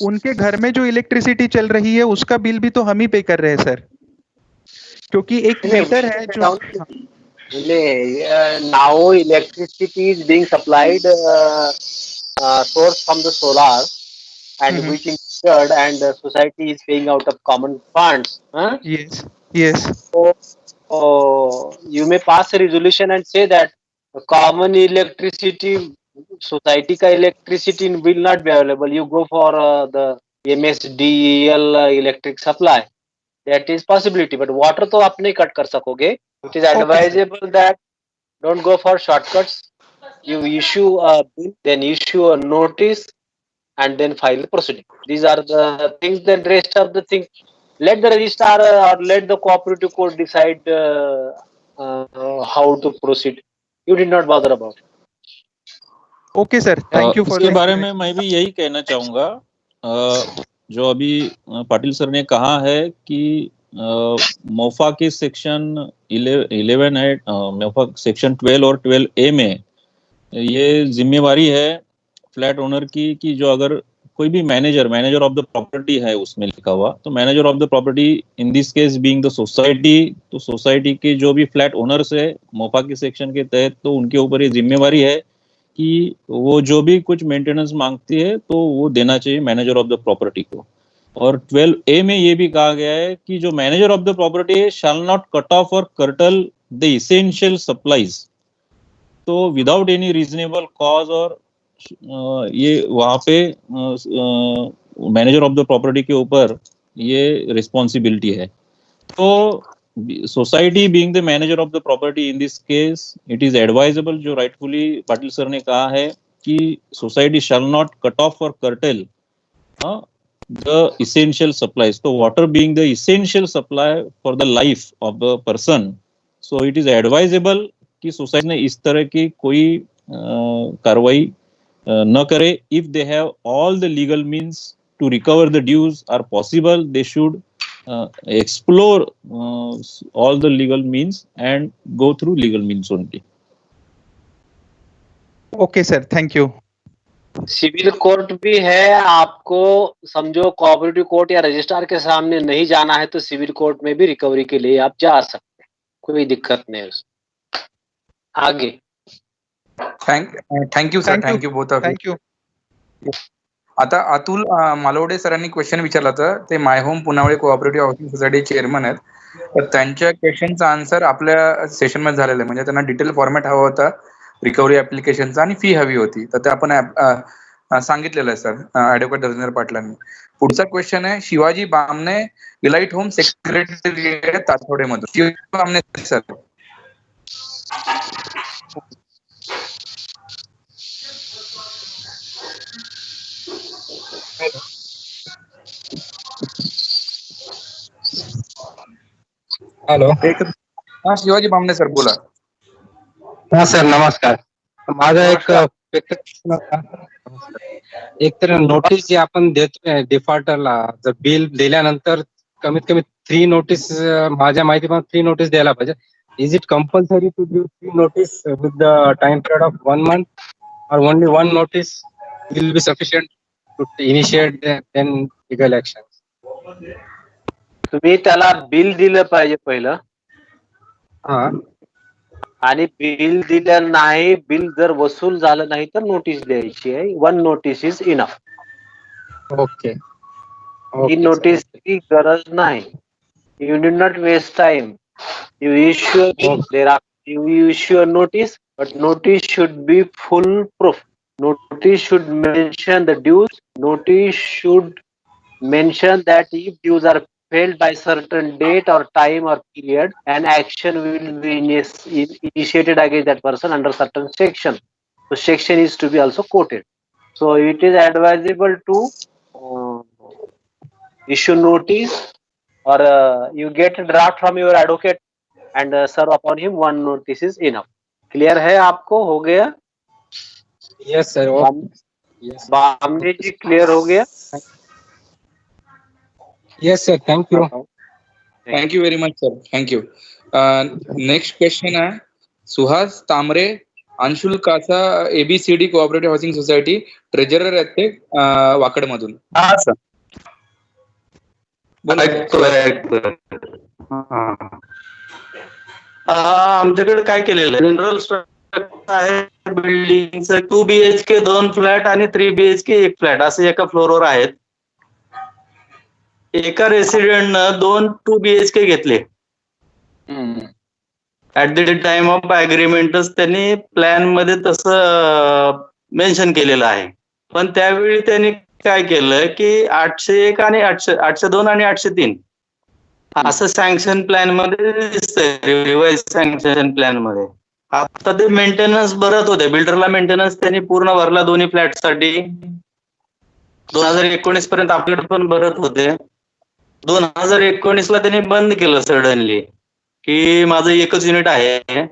Speaker 5: उनके घर में जो इलेक्ट्रिसिटी चल रही है उसका बिल भी तो हम ही पे कर रहे हैं सर, क्योंकि एक मीटर है जो
Speaker 7: now electricity is being supplied source from the solar, and which is metered, and the society is paying out of common funds.
Speaker 5: Yes yes
Speaker 7: So you may pass a resolution and say that common electricity, society का electricity will not be available. You go for the MSDEL electric supply. That is possibility, but water तो आप नहीं cut कर सकोगे. It is advisable that don't go for shortcuts. You issue a bill, then issue a notice, and then file the proceeding. These are the things. Then rest of the things, let the registrar or let the cooperative court decide how to proceed. You did not bother about it.
Speaker 5: Okay sir, thank you for
Speaker 3: इसके बारे में मैं भी यही कहना चाहूंगा। जो अभी पाटिल सर ने कहा है कि मोफा के सेक्शन 11 है, मोफा सेक्शन 12 और 12A में ये जिम्मेवारी है फ्लैट ओनर की कि जो अगर कोई भी मैनेजर ऑफ द प्रॉपर्टी है उसमें लिखा हुआ, तो manager of the property in this case being the society, तो सोसाइटी के जो भी फ्लैट ओनर्स है मोफा के सेक्शन के तहत, तो उनके ऊपर ये जिम्मेवारी है कि वो जो भी कुछ मेंटेनेंस मांगती है तो वो देना चाहिए मैनेजर ऑफ द प्रॉपर्टी को। और 12A में ये भी कहा गया है कि जो मैनेजर ऑफ द प्रॉपर्टी है शैल नॉट कट ऑफ और कर्टल द इसेंशियल सप्लाईज। तो विदाउट एनी रीजनेबल कॉज, और ये वहाँ पे मैनेजर ऑफ द प्रॉपर्टी के ऊपर ये रिस्पॉन्सिबिलिटी है। तो society being the manager of the property in this case, it is advisable, जो राइटफुली पाटिल सर ने कहा है कि society shall not cut off और कर्टेल द इसेंशियल सप्लाईज। तो water being the essential supply for the life of the person, so it is advisable कि society ने इस तरह की कोई कार्रवाई न करे। If they have all the legal means to recover the dues are possible, they should explore all the legal means and go through legal means only.
Speaker 5: Okay sir, thank you.
Speaker 7: Civil court भी है, आपको समझो cooperative court या registrar के सामने नहीं जाना है तो सिविल कोर्ट में भी रिकवरी के लिए आप जा सकते हैं, कोई दिक्कत नहीं है उसमें। आगे
Speaker 2: thank you sir, thank you both of
Speaker 5: thank you.
Speaker 2: आता अतुल मालवडे सरांनी क्वेश्चन विचारला होता, ते my home Punawale cooperative housing society chairman आहेत, तर त्यांच्या क्वेश्चनचा आन्सर आपल्या सेशन मध्ये झालेला आहे, म्हणजे त्यांना डिटेल फॉर्मॅट हवा होता, रिकव्हरी ऍप्लिकेशनचा आणि फी हवी होती. तर ते आपण सांगितलेलं आहे सर ऍडव्होकेट धर्मेंद्र पाटलांनी. पुढचा क्वेश्चन आहे Shivaji Bamne elite home secretary तातोडेमधून. शिवाजी बामणे सर.
Speaker 8: हॅलो.
Speaker 2: हा शिवाजी बामणे सर बोला.
Speaker 8: हा सर नमस्कार. माझा एक प्रश्न होता. एक तर नोटीस जे आपण देतोय डिफॉल्टरला, जर बिल दिल्यानंतर कमीत कमी 3 नोटीस, माझ्या माहितीप्रमाणे 3 नोटीस द्यायला पाहिजे. Is it compulsory to give 3 notice with the time period of 1 month or only 1 notice will be sufficient to initiate then legal action?
Speaker 7: तुम्ही त्याला बिल दिलं पाहिजे पहिलं,
Speaker 8: हा.
Speaker 7: आणि बिल दिलं नाही, बिल जर वसूल झालं नाही तर नोटीस द्यायची आहे. 1 notice इज इनफ.
Speaker 8: ओके.
Speaker 7: ही नोटीसची गरज नाही. You do not waste time. You issue a notice, but notice should be full proof. Notice should mention the dues. Notice should mention that if dues are failed by certain date or time or period, an action will be initiated against that person under certain section. So section is to be also quoted. So it is advisable to issue notice, or you get a draft from your advocate and serve upon him. 1 notice is enough. Clear है आपको? हो गया?
Speaker 8: Yes sir. Yes.
Speaker 7: Bamne ji clear हो गया?
Speaker 8: Yes sir. Thank you.
Speaker 2: Thank you very much sir. Thank you. Next question आहे सुहास तामरे अंशुल्काचा ABCD cooperative housing society treasurer आहेत ते वाकडमधून.
Speaker 9: हा सर. आमच्याकडे काय केलेलं आहे, जनरल स्ट्रक्चर आहे बिल्डिंगचं. 2 BHK 2 फ्लॅट आणि 3 BHK 1 फ्लॅट असे एका फ्लोरवर आहेत. एका रेसिडेंटनं 2 BHK घेतले. ऍट द टाइम ऑफ अग्रीमेंटच त्यांनी प्लॅन मध्ये तसं मेन्शन केलेलं आहे. पण त्यावेळी त्यांनी काय केलं की 801 आणि 802 आणि 803 असं सँक्शन प्लॅन मध्ये दिसतंय, रिवाइज सँक्शन प्लॅन मध्ये. आता ते मेंटेनन्स भरत होते, बिल्डरला मेंटेनन्स त्यांनी पूर्ण भरला दोन्ही फ्लॅटसाठी. 2019 पर्यंत आपल्याकडे पण भरत होते. 2019 ला त्यांनी बंद केलं सडनली की माझं एकच युनिट आहे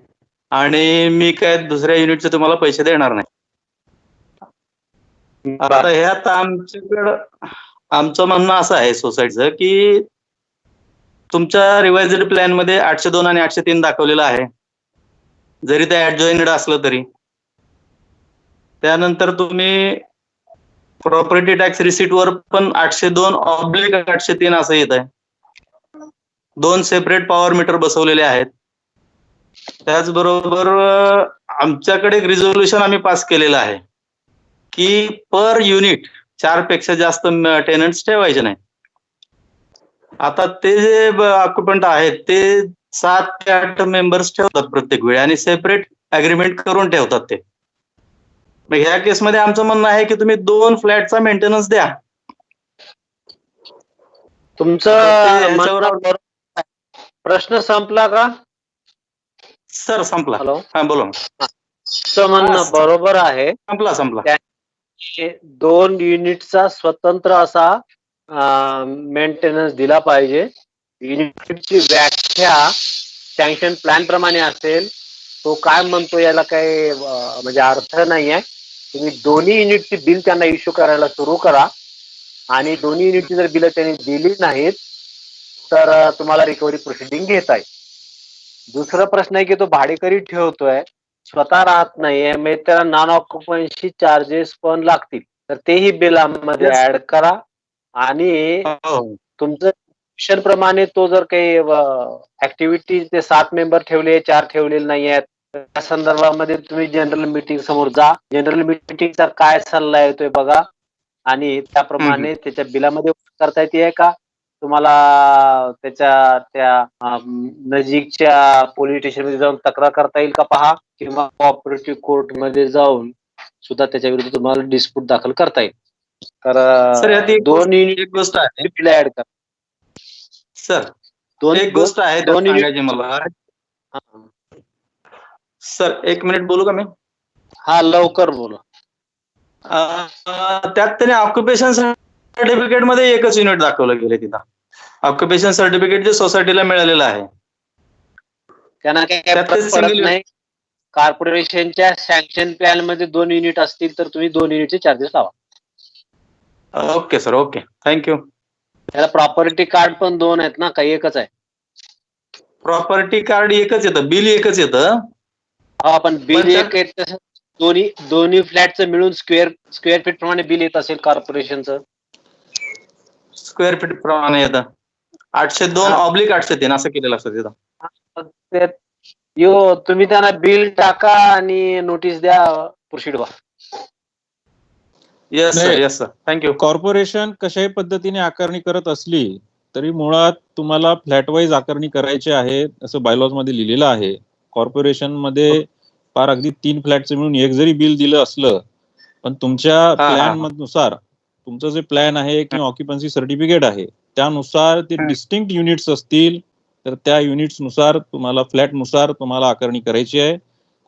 Speaker 9: आणि मी काय दुसऱ्या युनिटचे तुम्हाला पैसे देणार नाही. आता ह्यात आमच्याकडं आमचं म्हणणं असं आहे सोसायटीचं की तुमच्या रिवाइज्ड प्लॅन मध्ये 802 आणि 803 दाखवलेलं आहे, जरी ते ऍडजॉइंटेड असलं तरी. त्यानंतर तुम्ही प्रॉपर्टी टॅक्स रिसीट वर पण 802/803 असं येत आहे. 2 सेपरेट पॉवर मीटर बसवलेले आहेत. त्याचबरोबर आमच्याकडे एक रिझोल्युशन आम्ही पास केलेलं आहे की पर युनिट 4 पेक्षा जास्त टेनंट्स ठेवायचे नाही. आता ते जे ऑक्युपंट आहेत ते 7 ते 8 मेंबर्स ठेवतात प्रत्येक वेळी आणि सेपरेट अग्रीमेंट करून ठेवतात ते. मग ह्या केसमध्ये आमचं म्हणणं आहे की तुम्ही 2 फ्लॅटचा मेंटेनन्स द्या.
Speaker 7: तुमचं प्रश्न संपला का
Speaker 9: सर? संपला.
Speaker 7: हॅलो.
Speaker 9: हा बोला.
Speaker 7: तुमचं म्हणणं बरोबर आहे.
Speaker 9: संपला.
Speaker 7: 2 युनिटचा स्वतंत्र असा मेंटेनन्स दिला पाहिजे. युनिटची व्याख्या सँक्शन प्लॅन प्रमाणे असेल. तो काय म्हणतो याला काही म्हणजे अर्थ नाही आहे. तुम्ही दोन्ही युनिटची बिल त्यांना इश्यू करायला सुरू करा आणि दोन्ही युनिटची जर बिल त्यांनी दिली नाहीत तर तुम्हाला रिकव्हरी प्रोसिडिंग घेता येईल. दुसरा प्रश्न आहे की तो भाडेकरी ठेवतोय, स्वतः राहत नाहीये, मग त्याला नॉन ऑक्युपन्सी चार्जेस पण लागतील, तर तेही बिलामध्ये ऍड करा. आणि तुमचं ऑप्शन प्रमाणे तो जर काही ऍक्टिव्हिटी ते 7 मेंबर ठेवले 4 ठेवलेले नाही आहेत त्या संदर्भामध्ये तुम्ही जनरल मीटिंग समोर जा. जनरल मीटिंगचा काय सल्ला येतोय बघा आणि त्याप्रमाणे त्याच्या बिलामध्ये करता येते का तुम्हाला त्याच्या त्या नजीकच्या पोलीस स्टेशन मध्ये जाऊन तक्रार करता येईल का पहा, किंवा कोऑपरेटिव्ह कोर्ट मध्ये जाऊन सुद्धा त्याच्या विरुद्ध तुम्हाला डिस्प्यूट दाखल करता येईल.
Speaker 9: सर यात
Speaker 7: तर दोन
Speaker 9: एक गोष्ट आहे
Speaker 7: युनिट ऍड करा
Speaker 9: सर.
Speaker 7: दोन
Speaker 9: एक गोष्ट आहे त्यात
Speaker 7: दोन युनिट.
Speaker 9: सांगायची मला. सर 1 मिनिट बोलू का मी?
Speaker 7: हा लवकर बोला.
Speaker 9: त्यात त्याने ऑक्युपेशन सर्टिफिकेट मध्ये एकच युनिट दाखवलं गेले तिथं. ऑक्युपेशन सर्टिफिकेट जे सोसायटीला मिळालेलं आहे
Speaker 7: त्यांना काय
Speaker 9: त्यात ते
Speaker 7: फरक पडत
Speaker 9: single
Speaker 7: नाही. कॉर्पोरेशनच्या सँक्शन प्लॅन मध्ये 2 युनिट असतील तर तुम्ही 2 युनिटचे चार्जेस लावा.
Speaker 9: Okay sir, okay, thank you.
Speaker 7: त्याला प्रॉपर्टी कार्ड पण 2 आहेत ना, काही एकच आहे?
Speaker 9: प्रॉपर्टी कार्ड एकच येतं, बिल एकच येतं.
Speaker 7: हा पण बिल
Speaker 9: पण त्यात-
Speaker 7: एक येत, दोन्ही फ्लॅटचं मिळून स्क्वेअर फीट प्रमाणे बिल येत असेल कॉर्पोरेशनचं.
Speaker 9: स्क्वेअर फीट प्रमाणे येतं. 802/803 असं केलेलं असतं तिथं.
Speaker 7: तुम्ही त्यांना बिल टाका आणि नोटीस द्या, प्रोसीड व्हा.
Speaker 9: येस सर,
Speaker 3: नाही.
Speaker 9: Yes sir, thank you.
Speaker 3: कॉर्पोरेशन कशाही पद्धतीने आकारणी करत असली तरी मुळात तुम्हाला फ्लॅट वाईज आकारणी करायची आहे असं बायलॉज मध्ये लिहिलेलं आहे. कॉर्पोरेशन मध्ये फार अगदी 3 फ्लॅटचं मिळून एक जरी बिल दिलं असलं, पण तुमच्या प्लॅन नुसार तुमचं जे प्लॅन आहे किंवा ऑक्युपन्सी सर्टिफिकेट आहे त्यानुसार ते डिस्टिंक्ट युनिट्स असतील तर त्या युनिट्स नुसार तुम्हाला फ्लॅट नुसार तुम्हाला आकारणी करायची आहे.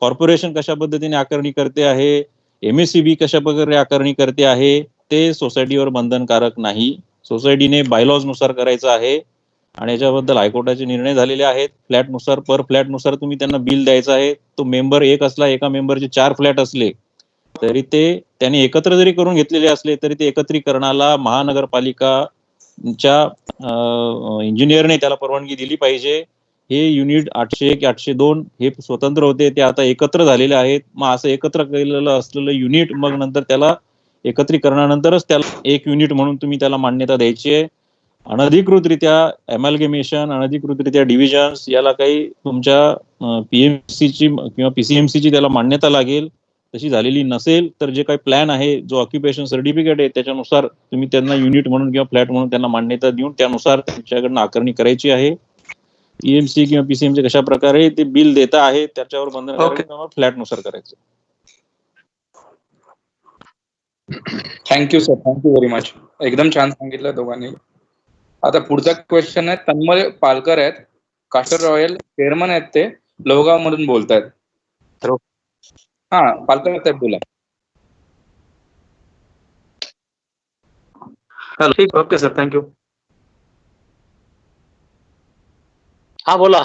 Speaker 3: कॉर्पोरेशन कशा पद्धतीने आकारणी करते आहे, MSCB कशा प्रकारे आकारणी करते आहे, ते सोसायटीवर बंधनकारक नाही. सोसायटीने बायलॉज नुसार करायचं आहे आणि याच्याबद्दल हायकोर्टाचे निर्णय झालेले आहेत. फ्लॅट नुसार पर फ्लॅट नुसार तुम्ही त्यांना बिल द्यायचं आहे. तो मेंबर एक असला, एका मेंबरचे 4 फ्लॅट असले तरी ते त्यांनी एकत्र जरी करून घेतलेले असले तरी ते एकत्रीकरणाला महानगरपालिकाच्या इंजिनियरने त्याला परवानगी दिली पाहिजे. हे युनिट 801 802 हे स्वतंत्र होते, ते आता एकत्र झालेले आहेत. मग असं एकत्र केलेलं असलेलं युनिट मग नंतर त्याला एकत्रीकरणानंतरच त्याला एक युनिट म्हणून तुम्ही त्याला मान्यता द्यायची आहे. अनधिकृतरित्या अमॅलगेमेशन, अनधिकृतरित्या डिव्हिजन्स याला काही तुमच्या PMCची किंवा PCMCची त्याला मान्यता लागेल. तशी झालेली नसेल तर जे काही प्लॅन आहे, जो ऑक्युपेशन सर्टिफिकेट आहे त्याच्यानुसार तुम्ही त्यांना युनिट म्हणून किंवा फ्लॅट म्हणून त्यांना मान्यता देऊन त्यानुसार त्यांच्याकडनं आकारणी करायची आहे. EMC किंवा PCMC कशा प्रकारे ते बिल देता आहे त्याच्यावर बंधन फ्लॅट नुसार करायचं.
Speaker 2: Thank you sir, thank you very much. एकदम छान सांगितलं दोघांनी. आता पुढचा क्वेश्चन आहे, तन्मय पालकर आहेत, कास्टर रॉयल चेअरमन आहेत, ते लोहगाव मधून बोलतायत. हा पालकर साहेब बोला.
Speaker 9: हॅलो, ठीक, ओके सर, थँक्यू.
Speaker 7: हा बोला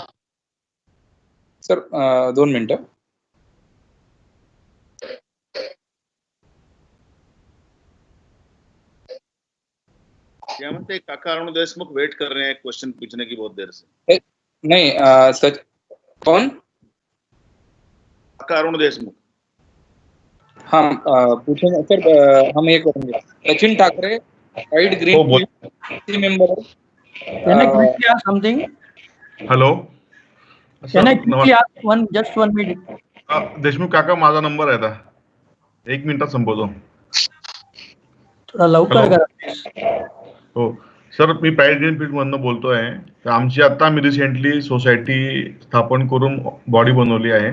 Speaker 2: सर 2 मिनिटं.
Speaker 10: क्या म्हणते काका अरुण देशमुख वेट कर रहे हैं क्वेश्चन पूछने की बहुत देर से.
Speaker 2: नहीं सच कौन?
Speaker 10: काका अरुण देशमुख.
Speaker 2: हाँ पूछेंगे सर. हम ये करेंगे. Sachin Thackeray white green member.
Speaker 6: Can I quickly ask something?
Speaker 10: Hello
Speaker 6: Can I quickly ask just 1 minute?
Speaker 10: Deshmukh काका, माझा नंबर आहे आता, 1 मिनिटात संपवतो.
Speaker 6: थोडा लवकर करा.
Speaker 10: हो सर, मी प्रायव्हेट ग्रीन फील्ड मधनं बोलतोय. तर आमची आता आम्ही रिसेंटली सोसायटी स्थापन करून बॉडी बनवली आहे.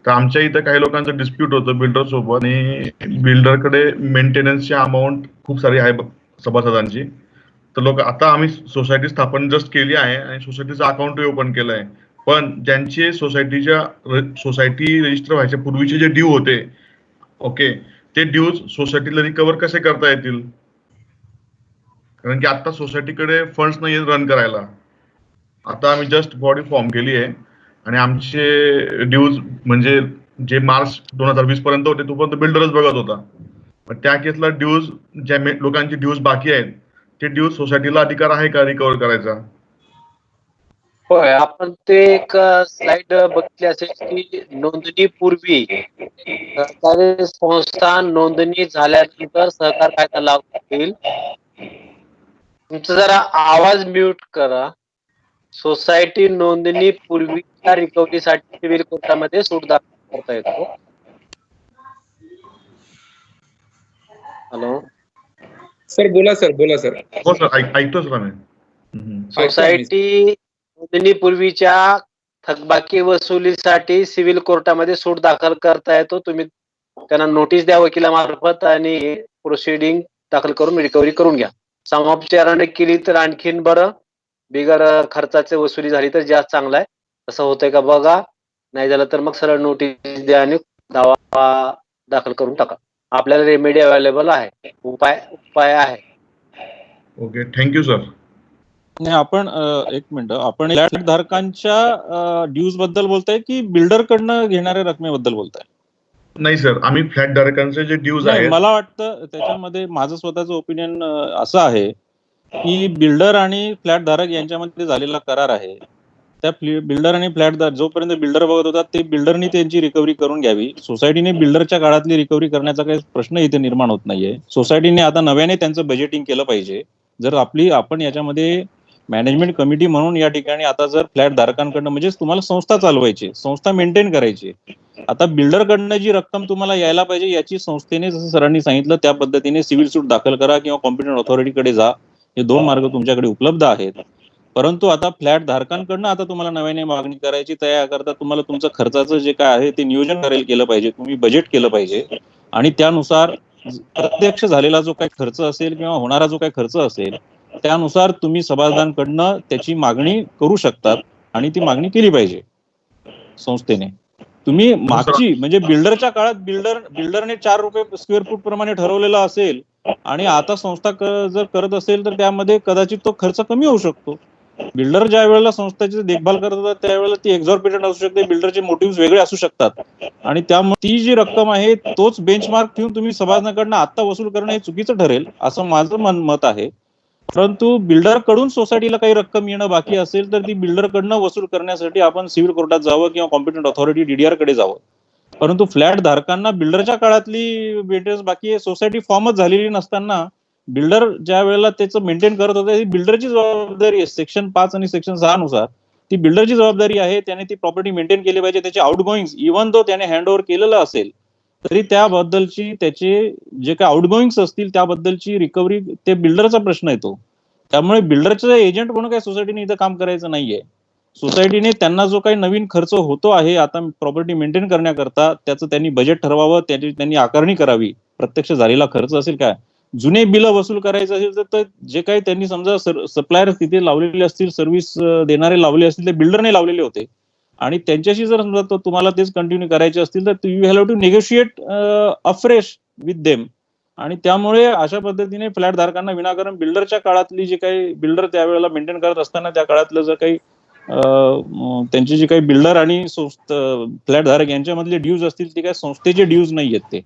Speaker 10: तर आमच्या इथं काही लोकांचं डिस्प्यूट होतं बिल्डर सोबत आणि बिल्डरकडे मेंटेनन्सची अमाऊंट खूप सारी आहे सभासदांची. तर लोक आता आम्ही सोसायटी स्थापन जस्ट केली आहे आणि सोसायटीचं अकाउंट ओपन केलं आहे. पण ज्यांचे सोसायटी रजिस्टर व्हायच्या पूर्वीचे जे ड्यू होते, ओके, ते ड्यूज सोसायटीला रिकव्हर कसे करता येतील? कारण की आता सोसायटीकडे फंड्स नाही रन करायला. आता आम्ही जस्ट बॉडी फॉर्म केली आहे आणि आमचे ड्यूज म्हणजे जे मार्च 2020 पर्यंत होते तोपर्यंत बिल्डरच बघत होता. पण त्या केसला ड्यूज ज्या लोकांचे ड्यूज बाकी आहेत ते ड्यूज सोसायटीला अधिकार आहे का रिकव्हर करायचा?
Speaker 7: होय, आपण ते एक स्लाइड बघितली असेल की नोंदणीपूर्वी सहकारी संस्था नोंदणी झाल्यानंतर सहकार कायदा लागू होईल. तुमचा जरा आवाज म्यूट करा. सोसायटी नोंदणी पूर्वीच्या रिकव्हरीसाठी सिव्हिल कोर्टामध्ये सूट दाखल करता येतो. हॅलो
Speaker 2: सर बोला सर, बोला सर.
Speaker 10: हो सर, ऐकतो सर आम्ही.
Speaker 7: सोसायटी नोंदणीपूर्वीच्या थकबाकी वसुलीसाठी सिव्हिल कोर्टामध्ये सूट दाखल करता येतो. तुम्ही त्यांना नोटीस द्या वकिलामार्फत आणि प्रोसिडिंग दाखल करून रिकव्हरी करून घ्या. समापचाराने केली तर आणखीन बरं, बिगर खर्चाची वसुली झाली तर जास्त चांगलं आहे. तसं होतंय का बघा, नाही झालं तर मग सरळ नोटीस द्या आणि दावा दाखल करून टाका. आपल्याला रेमेडी अवेलेबल आहे, उपाय आहे.
Speaker 10: Okay, thank you sir.
Speaker 3: नाही, आपण एक मिनिट, आपण फ्लॅट धारकांच्या ड्यूज बद्दल बोलताय की बिल्डर कडनं घेणाऱ्या रकमेबद्दल बोलताय?
Speaker 10: नाही सर, आम्ही फ्लॅट धारकांचे जे ड्यूज
Speaker 3: नाही,
Speaker 10: आहेत.
Speaker 3: मला वाटतं त्याच्यामध्ये माझं स्वतःचं ओपिनियन असं आहे की बिल्डर आणि फ्लॅट धारक यांच्यामध्ये झालेला करार आहे. त्या बिल्डर आणि फ्लॅट धारक जोपर्यंत बिल्डर बघत होता ते बिल्डरनी त्यांची रिकव्हरी करून घ्यावी. सोसायटीने बिल्डरच्या काळातली रिकव्हरी करण्याचा काही प्रश्न इथे निर्माण होत नाहीये. सोसायटीने आता नव्याने त्यांचं बजेटिंग केलं पाहिजे. जर आपण याच्यामध्ये मॅनेजमेंट कमिटी म्हणून या ठिकाणी आता जर फ्लॅट धारकांकडनं, म्हणजे तुम्हाला संस्था चालवायची, संस्था मेंटेन करायची, आता बिल्डर कडनं जी रक्कम तुम्हाला यायला पाहिजे याची संस्थेने, जसं सरांनी सांगितलं त्या पद्धतीने सिव्हिल सूट दाखल करा किंवा कॉम्पिटंट ऑथॉरिटीकडे जा. हे 2 मार्ग तुमच्याकडे उपलब्ध आहेत. परंतु आता फ्लॅट धारकांकडनं आता तुम्हाला नव्याने मागणी करायची, त्याकरता तुम्हाला तुमचं खर्चाचं जे काय आहे ते नियोजन केलं पाहिजे, तुम्ही बजेट केलं पाहिजे आणि त्यानुसार प्रत्यक्ष झालेला जो काही खर्च असेल किंवा होणारा जो काही खर्च असेल त्यानुसार तुम्ही सभासदांकडनं त्याची मागणी करू शकतात आणि ती मागणी केली पाहिजे संस्थेने. तुम्ही मागची म्हणजे बिल्डरच्या काळात बिल्डरने 4 रुपये स्क्वेअर फूट प्रमाणे ठरवलेला असेल आणि आता संस्था जर करत असेल तर त्यामध्ये कदाचित तो खर्च कमी होऊ शकतो. बिल्डर ज्या वेळेला संस्थेची देखभाल करत होता त्यावेळेला ती एक्झॉर्बिटंट असू शकते, बिल्डरचे मोटिव्ह वेगळे असू शकतात आणि त्यामुळे ती जी रक्कम आहे तोच बेंचमार्क ठेवून तुम्ही सभासदांकडनं आता वसूल करणं हे चुकीचं ठरेल असं माझं मत आहे. परंतु बिल्डर कडून सोसायटीला काही रक्कम येणं बाकी असेल तर ती बिल्डर कडनं वसूल करण्यासाठी आपण सिव्हिल कोर्टात जावं किंवा कॉम्पिटंट ऑथॉरिटी DDR कडे जावं. परंतु फ्लॅट धारकांना बिल्डरच्या काळातली मेंटेनन्स बाकी आहे, सोसायटी फॉर्मच झालेली नसताना बिल्डर ज्या वेळेला त्याचं मेंटेन करत होता ही बिल्डरची जबाबदारी आहे. सेक्शन 5 आणि सेक्शन 6 नुसार ती बिल्डरची जबाबदारी आहे. त्याने ती प्रॉपर्टी मेंटेन केली पाहिजे. त्याचे आउटगोईंग्स इव्हन तो त्याने हँडओव्हर केलेलं असेल तरी त्याबद्दलची त्याचे जे काही आउटगोईंग्स असतील त्याबद्दलची रिकव्हरी ते बिल्डरचा प्रश्न येतो. त्यामुळे बिल्डरचं एजंट म्हणून काही सोसायटीने इथं काम करायचं नाहीये. सोसायटीने त्यांना जो काही नवीन खर्च होतो आहे आता प्रॉपर्टी मेंटेन करण्याकरता त्याचं त्यांनी बजेट ठरवावं, त्याची त्यांनी आकारणी करावी. प्रत्यक्ष झालेला खर्च असेल काय, जुने बिलं वसूल करायचं असेल तर जे काही त्यांनी समजा सप्लायर तिथे लावलेले असतील, सर्व्हिस देणारे लावले असतील ते बिल्डरने लावलेले होते आणि त्यांच्याशी जर समजा तुम्हाला तेच कंटिन्यू करायचे असतील तर you have to negotiate afresh with them. आणि त्यामुळे अशा पद्धतीने फ्लॅट धारकांना विनाकारण बिल्डरच्या काळातली जे काही बिल्डर त्यावेळेला मेंटेन करत असताना त्या काळातलं जर काही त्यांची जी काही बिल्डर आणि फ्लॅट धारक यांच्यामधले ड्यूज असतील ते काही संस्थेचे ड्यूज नाही आहेत. ते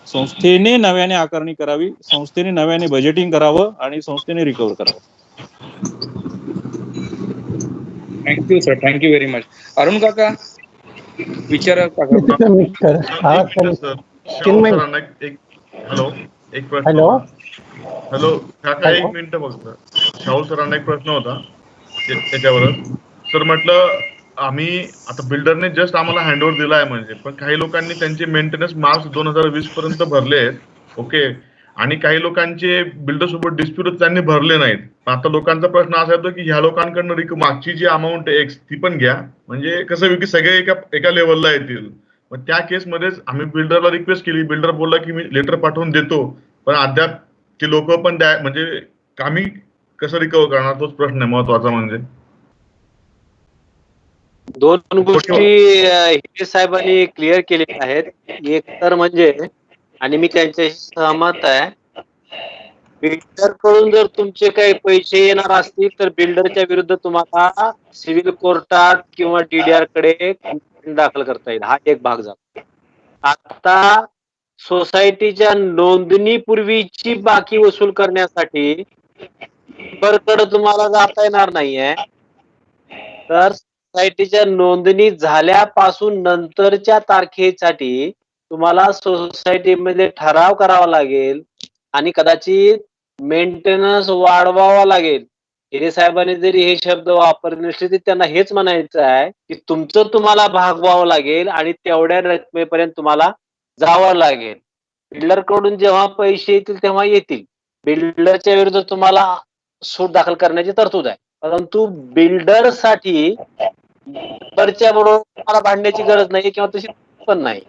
Speaker 3: संस्थेने नव्याने आकारणी करावी, संस्थेने नव्याने बजेटिंग करावं आणि संस्थेने रिकव्हर करावं.
Speaker 2: Thank you sir, thank you very much. Arun काका विचारा
Speaker 10: हॅलो, एक प्रश्न होता. हॅलो काका, एक मिनिट फक्त. शाहू सरांना एक प्रश्न होता त्याच्यावरच. सर म्हटलं आम्ही आता बिल्डरने जस्ट आम्हाला हँडओव्हर दिला आहे म्हणजे, पण काही लोकांनी त्यांचे मेंटेनन्स मार्च 2020 पर्यंत भरले आहेत. ओके, आणि काही लोकांचे बिल्डर सोबत डिस्प्यूट त्यांनी भरले नाहीत. आता लोकांचा प्रश्न असा येतो की ह्या लोकांकडनं मागची जी अमाऊंट आहे एक्स ती पण घ्या, म्हणजे कसं की सगळे एका लेवलला येतील. मग त्या केसमध्येच आम्ही बिल्डरला रिक्वेस्ट केली, बिल्डर बोलला की मी लेटर पाठवून देतो, पण अद्याप ते लोक पण म्हणजे आम्ही कसं रिकव्हर करणार तोच प्रश्न आहे महत्वाचा. म्हणजे
Speaker 7: 2 गोष्टी हिरे साहेबांनी क्लिअर केलेल्या आहेत. एक तर म्हणजे, आणि मी त्यांच्याशी सहमत आहे, बिल्डर कडून जर तुमचे काही पैसे येणार असतील तर बिल्डरच्या विरुद्ध तुम्हाला सिव्हिल कोर्टात किंवा DDR कडे कंप्लेंट दाखल करता येईल. हा एक भाग झाला. आता सोसायटीच्या नोंदणीपूर्वीची बाकी वसूल करण्यासाठी कडे तुम्हाला जाता येणार नाहीये. तर सोसायटीच्या नोंदणी झाल्यापासून नंतरच्या तारखेसाठी तुम्हाला सोसायटीमध्ये ठराव करावा लागेल आणि कदाचित मेंटेनन्स वाढवावा लागेल. हिरे साहेबांनी जरी हे शब्द वापरले नसले तरी त्यांना हेच म्हणायचं आहे की तुमचं तुम्हाला भागवावं लागेल आणि तेवढ्या रकमेपर्यंत तुम्हाला जावं लागेल. बिल्डर कडून जेव्हा पैसे येतील तेव्हा येतील. बिल्डरच्या विरुद्ध तुम्हाला सूट दाखल करण्याची तरतूद आहे. परंतु बिल्डरसाठी मेंबरच्या बरोबर तुम्हाला भांडण्याची गरज नाही किंवा तशी पण नाही.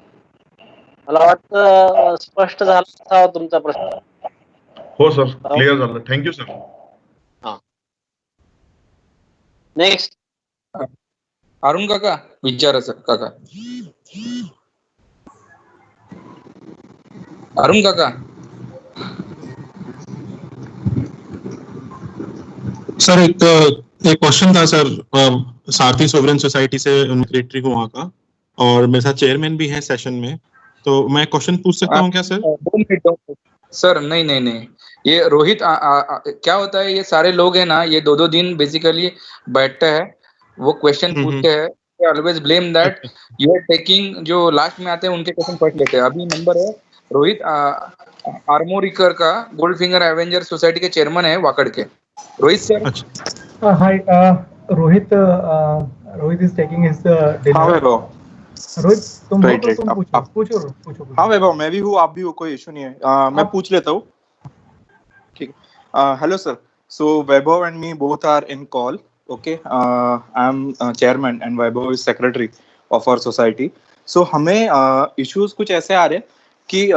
Speaker 7: मला वाटतं स्पष्ट झाला असावा तुमचा प्रश्न.
Speaker 10: हो सर, क्लिअर झालं. Thank you sir.
Speaker 7: नेक्स्ट
Speaker 2: अरुण काका विचारा सर. काका अरुण काका.
Speaker 11: सर एक क्वेश्चन था सर. सारथी सोवरेन सोसाइटी से सेक्रेटरी हूँ वहाँ का, और मेरे साथ चेयरमैन भी है सेशन में, तो मैं क्वेश्चन पूछ सकता हूँ क्या सर?
Speaker 2: 2 minute sir. नहीं, ये रोहित क्या होता है, ये सारे लोग हैं ना, ये 2-2 दिन बेसिकली बैठते हैं, वो क्वेश्चन पूछते हैं. Always blame that you are taking, जो लास्ट में आते हैं उनके क्वेश्चन फर्स्ट लेते हैं. अभी नंबर है रोहित आर्मोरिकर का, गोल्ड फिंगर एवेंजर सोसाइटी के चेयरमैन है वाकड़ के. Rohit sir.
Speaker 12: Hi, Rohit is taking his dinner.
Speaker 13: हाँ वैभव.
Speaker 12: रोहित तुम
Speaker 13: Right, right.
Speaker 12: पूछो.
Speaker 13: हाँ वैभव, मैं भी हूँ, आप भी हो, कोई इशू नहीं है. मैं पूछ लेता हूँ. ठीक है. Hello sir. So Vaibhav and me both are in call. Okay. I am chairman and Vaibhav is secretary of our society. So हमें issues कुछ ऐसे आ रहे हैं कि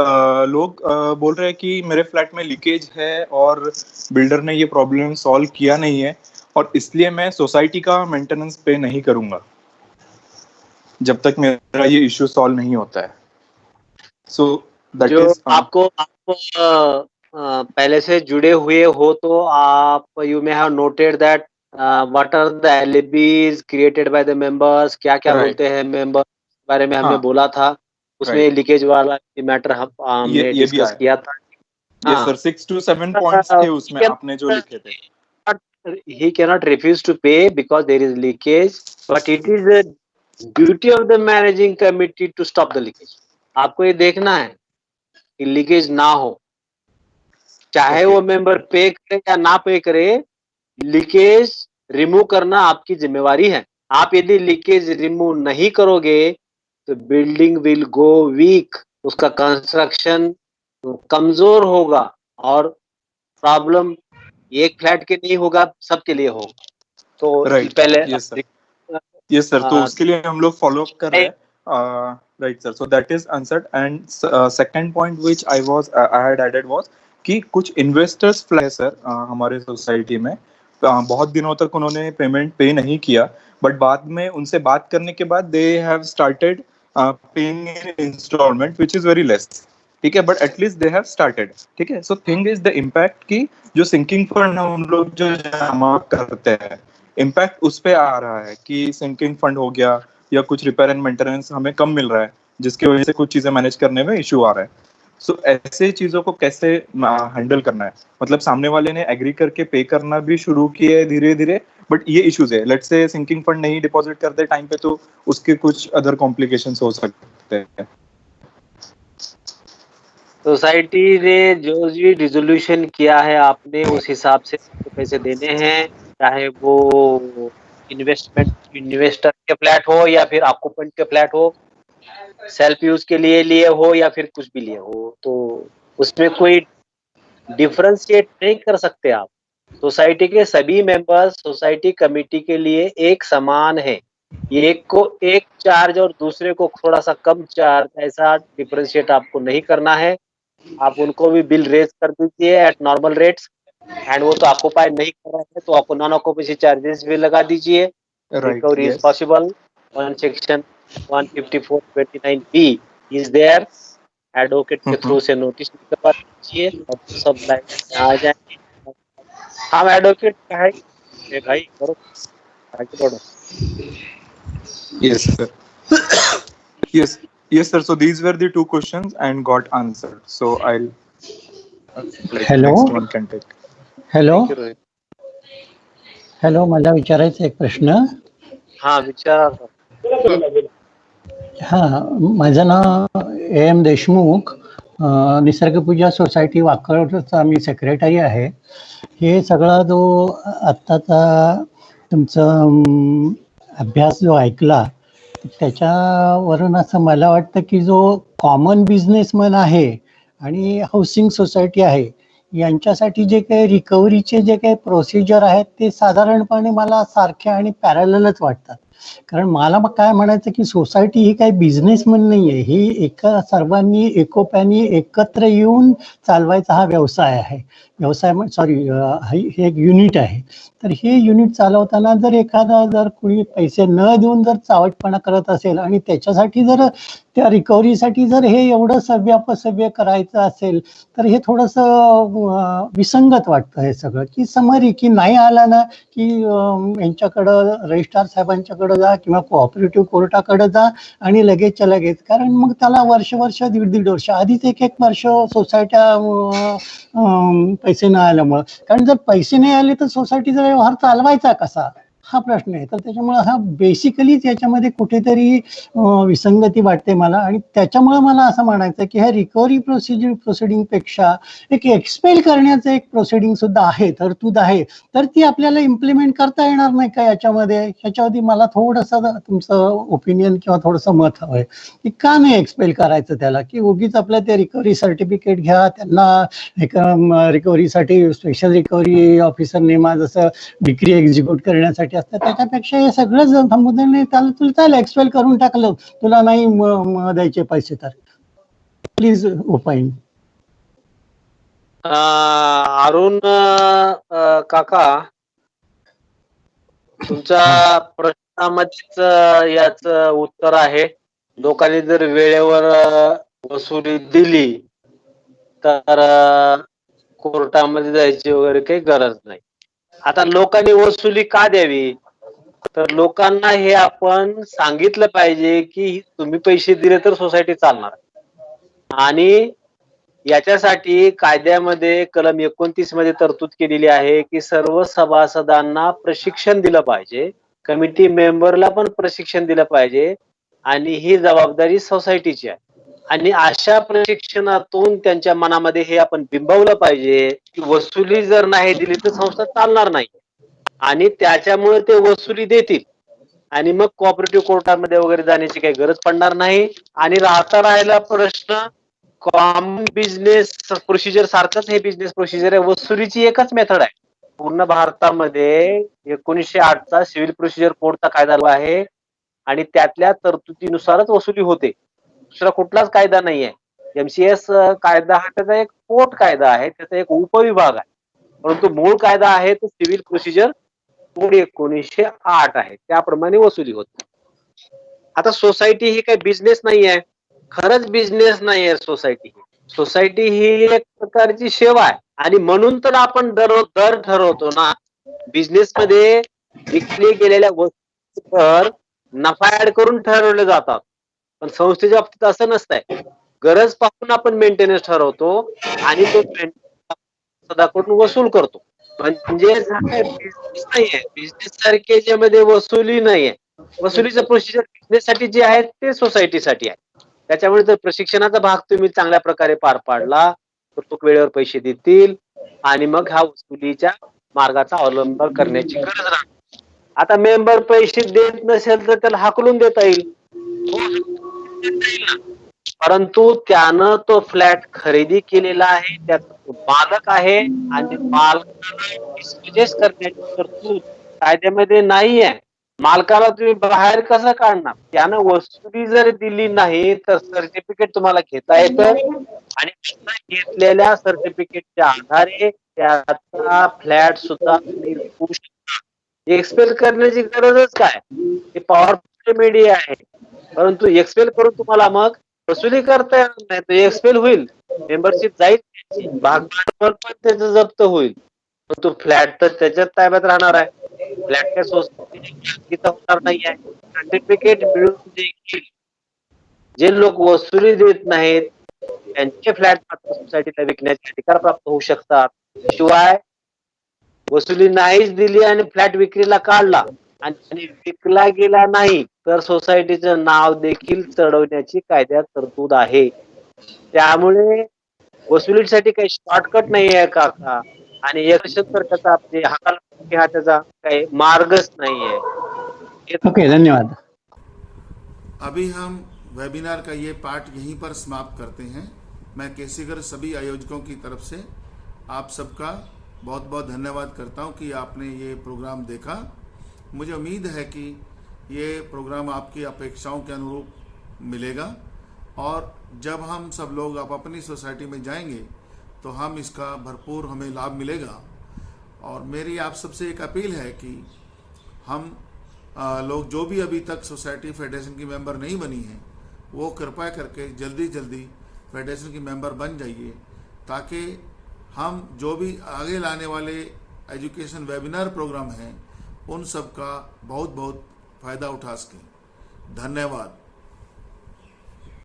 Speaker 13: लोग बोल रहे हैं कि मेरे फ्लैट में लीकेज है और बिल्डर ने ये प्रॉब्लम सॉल्व किया नहीं है, और इसलिए मैं सोसाइटी का मेंटेनेंस पे नहीं करूंगा जब तक मेरा ये इश्यू सॉल्व नहीं होता है. सो दैट इज
Speaker 7: आपको पहले से जुड़े हुए हो तो आप you may have noted that what are the alibis created by the members. क्या बोलते हैं मेंबर बारे में हमने बोला था. उसमें लीकेज वाला मैटर हमने डिस्कस किया था.
Speaker 13: Yes sir. 6 to 7 पॉइंट्स थे उसमें आपने जो लिखे थे.
Speaker 7: He cannot refuse to pay because there is leakage, but it is the duty of the managing committee to stop the leakage. आपको ये देखना है कि लीकेज ना हो, चाहे वो मेंबर पे करे या ना पे करे. लीकेज रिमूव करना आपकी जिम्मेवारी है. आप यदि लीकेज रिमूव नहीं करोगे तो बिल्डिंग विल गो वीक, उसका कंस्ट्रक्शन कमजोर होगा, और प्रॉब्लम एक फ्लैट के नहीं होगा, सबके लिए होगा. तो पहले
Speaker 13: यस सर. तो उसके लिए हम लोग फॉलो अप कर रहे हैं. Right sir. So that is answered. And second point which I had added was कि कुछ इन्वेस्टर्स फ्लैट सर हमारे सोसाइटी में बहुत दिनों तक उन्होंने पेमेंट पे नहीं किया, बट बाद में उनसे बात करने के बाद they have started paying in instalment which is very less. ठीक है, but at least they have started. ठीक है. So thing is the impact की जो सिंकिंग फंड हम लोग जो जमा करते हैं, इम्पैक्ट उस पे आ रहा है कि सिंकिंग फंड हो गया या कुछ रिपेयर एंड मेंटेनेंस हमें कम मिल रहा है, जिसकी वजह से कुछ चीजें मैनेज करने में इशू आ रहा है. सो ऐसे चीजों को कैसे हैंडल करना है, मतलब सामने वाले ने एग्री करके पे करना भी शुरू किया है धीरे धीरे, बट ये इश्यूज है. लेट्स से सिंकिंग फंड नहीं डिपॉजिट कर दे टाइम पे, तो उसके कुछ अदर कॉम्प्लिकेशंस हो सकते हैं.
Speaker 7: सोसाइटी ने जो भी रिजोल्यूशन किया है आपने उस हिसाब से पैसे देने हैं, चाहे वो इन्वेस्टर के फ्लैट हो या फिर ऑक्यूपेंट के फ्लैट हो, सेल्फ यूज के लिए हो या फिर कुछ भी लिए हो, तो उसमें कोई डिफरेंशिएट नहीं कर सकते आप. सोसाइटी के सभी मेंबर्स सोसाइटी कमेटी के लिए एक समान है. एक को एक चार्ज और दूसरे को थोड़ा सा कम चार्ज, ऐसा डिफरेंशिएट आपको नहीं करना है. आप उनको भी बिल रेज कर दीजिए एट नॉर्मल रेट्स, एंड वो तो ऑक्यूपाई नहीं कर रहे हैं तो आपको नॉन ऑक्यूपेंसी चार्जेस भी लगा दीजिए. Recovery is possible. One section 154/29B is there. Advocate के थ्रू से नोटिस करवा दीजिए और सब लाइन आ जाएंगे. हम एडवोकेट कहेंगे भाई करो आगे बढ़ो.
Speaker 13: Yes sir. Yes sir. So these were the two questions and got answered. So I'll
Speaker 6: Hello.
Speaker 13: next one can take.
Speaker 6: हॅलो, मला विचारायचं एक प्रश्न.
Speaker 7: हा विचारा.
Speaker 6: माझं नाव AM देशमुख, निसर्गपूजा सोसायटी वाकडचा मी सेक्रेटरी आहे. हे सगळा जो आत्ताचा तुमचा अभ्यास जो ऐकला त्याच्यावरून असं मला वाटतं की जो कॉमन बिझनेसमन आहे आणि हाऊसिंग सोसायटी आहे यांच्यासाठी जे काही रिकव्हरीचे जे काही प्रोसिजर आहेत ते साधारणपणे मला सारखे आणि पॅरलच वाटतात. कारण मला मग काय म्हणायचं की सोसायटी ही काही बिझनेसमन नाही आहे, ही एका सर्वांनी एकोप्याने एकत्र येऊन चालवायचा हा व्यवसाय आहे. व्यवसाय सॉरी, हे एक युनिट आहे. तर हे युनिट चालवताना जर कोणी पैसे न देऊन जर चावटपणा करत असेल आणि त्याच्यासाठी जर त्या रिकव्हरीसाठी जर हे एवढं सव्य करायचं असेल तर हे थोडंसं विसंगत वाटतं हे सगळं. की समरी की नाही आला ना की यांच्याकडं रजिस्ट्रार साहेबांच्याकडं जा किंवा कोऑपरेटिव्ह कोर्टाकडे जा आणि लगेचच्या लगेच. कारण मग त्याला वर्ष दीड वर्ष आधीच एक वर्ष सोसायट्या पैसे नाही आल्यामुळं. कारण जर पैसे नाही आले तर सोसायटीचा व्यवहार चालवायचा कसा हा प्रश्न आहे. तर त्याच्यामुळे हा बेसिकलीच याच्यामध्ये कुठेतरी विसंगती वाटते मला. आणि त्याच्यामुळे मला असं म्हणायचं की ह्या रिकव्हरी प्रोसिडिंग पेक्षा एक एक्सपेल करण्याचं एक प्रोसिडिंग सुद्धा आहे, तरतूद आहे. तर ती आपल्याला इम्प्लिमेंट करता येणार नाही का याच्यामध्ये? ह्याच्यावरती मला थोडंसं तुमचं ओपिनियन किंवा थोडंसं मत हवंय की का नाही एक्सपेल करायचं त्याला, की उगीच आपलं ते रिकव्हरी सर्टिफिकेट घ्या, त्यांना एक रिकव्हरीसाठी स्पेशल रिकव्हरी ऑफिसर नेमा, जसं विक्री एक्झिक्यूट करण्यासाठी असतं. त्याच्यापेक्षा हे सगळं थांबून तुला एक्सपेल करून टाकलं, तुला नाही द्यायचे पैसे तर प्लीज ओपाईन.
Speaker 7: अरुण काका, तुमच्या प्रश्नामध्येच याच उत्तर आहे. लोकांनी जर वेळेवर वसुली दिली तर कोर्टामध्ये जायची वगैरे काही गरज नाही. आता लोकांनी वसुली का द्यावी? तर लोकांना हे आपण सांगितलं पाहिजे की तुम्ही पैसे दिले तर सोसायटी चालणार. आणि याच्यासाठी कायद्यामध्ये कलम 29 मध्ये तरतूद केलेली आहे की सर्व सभासदांना प्रशिक्षण दिलं पाहिजे, कमिटी मेंबरला पण प्रशिक्षण दिलं पाहिजे आणि ही जबाबदारी सोसायटीची आहे. आणि अशा प्रशिक्षणातून त्यांच्या मनामध्ये हे आपण बिंबवलं पाहिजे की वसुली जर नाही दिली तर संस्था चालणार नाही. आणि त्याच्यामुळे ते वसुली देतील आणि मग कोऑपरेटिव्ह कोर्टामध्ये वगैरे जाण्याची काही गरज पडणार नाही. आणि राहिला प्रश्न कॉमन बिझनेस प्रोसिजर सारखंच हे बिझनेस प्रोसिजर आहे. वसुलीची एकच मेथड आहे. पूर्ण भारतामध्ये 1908चा सिव्हिल प्रोसिजर कोडचा कायदा आहे आणि त्यातल्या तरतुदीनुसारच वसुली होते. दुसरा कुठलाच कायदा नाहीये. MCS कायदा हा त्याचा एक पोट कायदा आहे, त्याचा एक उपविभाग आहे. परंतु मूळ कायदा आहे तो सिव्हिल प्रोसिजर कोड 1908 आहे. त्याप्रमाणे वसुली होते. आता सोसायटी ही काही बिझनेस नाही आहे, खरंच बिझनेस नाही आहे सोसायटी. सोसायटी ही एक प्रकारची सेवा आहे आणि म्हणून तर आपण दर ठरवतो ना. बिझनेस मध्ये विकले गेलेल्या वस्तूंवर नफा ऍड करून ठरवले जातात, पण संस्थेच्या बाबतीत असं नसतंय. गरज पाहून आपण मेंटेनन्स ठरवतो आणि तो सदाकडून वसूल करतो. म्हणजे बिझनेस नाहीये, बिझनेस सारखे याच्यामध्ये वसुली नाहीये. वसुलीचं प्रोसिजर बिझनेससाठी जे आहे ते सोसायटीसाठी आहे. त्याच्यामुळे जर प्रशिक्षणाचा भाग तुम्ही चांगल्या प्रकारे पार पाडला तर तो वेळेवर पैसे देतील आणि मग हा वसुलीच्या मार्गाचा अवलंब करण्याची गरज राहणार. आता मेंबर पैसे देत नसेल तर त्याला हाकलून देता येईल, परंतु त्यानं तो फ्लॅट खरेदी केलेला आहे, त्याचा तो मालक आहे आणि मालकाला डिस्पोजेस करण्याची तरतूद कायद्यामध्ये नाहीये. मालकाला तुम्ही बाहेर कसं काढणार? त्यानं वसुली जर दिली नाही तर सर्टिफिकेट तुम्हाला घेता येतं आणि घेतलेल्या सर्टिफिकेटच्या आधारे त्याचा फ्लॅट सुद्धा तुम्ही विकू शकता. एक्सपेल करण्याची गरजच काय? हे पॉवरफुल मीडिया आहे, परंतु एक्सपेल करून तुम्हाला मग वसुली करता येणार नाही. तर एक्सपेल होईल, मेंबरशिप जाईल त्याची, भागभांडवल पण त्याचं जप्त होईल, परंतु फ्लॅट तर त्याच्याच ताब्यात राहणार आहे. फ्लॅट काय सोसायटीचा होणार नाही आहे. सर्टिफिकेट मिळून देखील जे लोक वसुली देत नाहीत त्यांचे फ्लॅट मात्र सोसायटीला विकण्याचे अधिकार प्राप्त होऊ शकतात. शिवाय वसुली नाहीच दिली आणि फ्लॅट विक्रीला काढला आणि विकला गेला नाही तर सोसायटीचं नाव देखील चढवण्याची कायद्यात तरतूद आहे. त्यामुळे वसुलीसाठी काही शॉर्टकट नाही आहे काका, आणि त्याचा हाताला हा त्याचा काही मार्गच नाहीये.
Speaker 6: ओके, धन्यवाद.
Speaker 14: अभी हम वेबिनार का ये पार्ट यहीं पर समाप्त करते हैं. मैं केसीगर सभी आयोजकों की तरफ से आप सबका बहुत बहुत धन्यवाद करता हूं कि आपने ये प्रोग्राम देखा। मुझे उम्मीद है कि ये प्रोग्राम आपकी अपेक्षाओं के अनुरूप मिलेगा और जब हम सब लोग आप अपनी सोसाइटी में जाएंगे तो हम इसका भरपूर हमें लाभ मिलेगा। और मेरी आप सबसे एक अपील है कि हम लोग जो भी अभी तक सोसाइटी फेडरेशन की मेंबर नहीं बनी हैं वो कृपया करके जल्दी जल्दी फेडरेशन की मेंबर बन जाइए, ताकि हम जो भी आगे लाने वाले एजुकेशन वेबिनार प्रोग्राम हैं उन सब का बहुत बहुत फ़ायदा उठा सकें। धन्यवाद।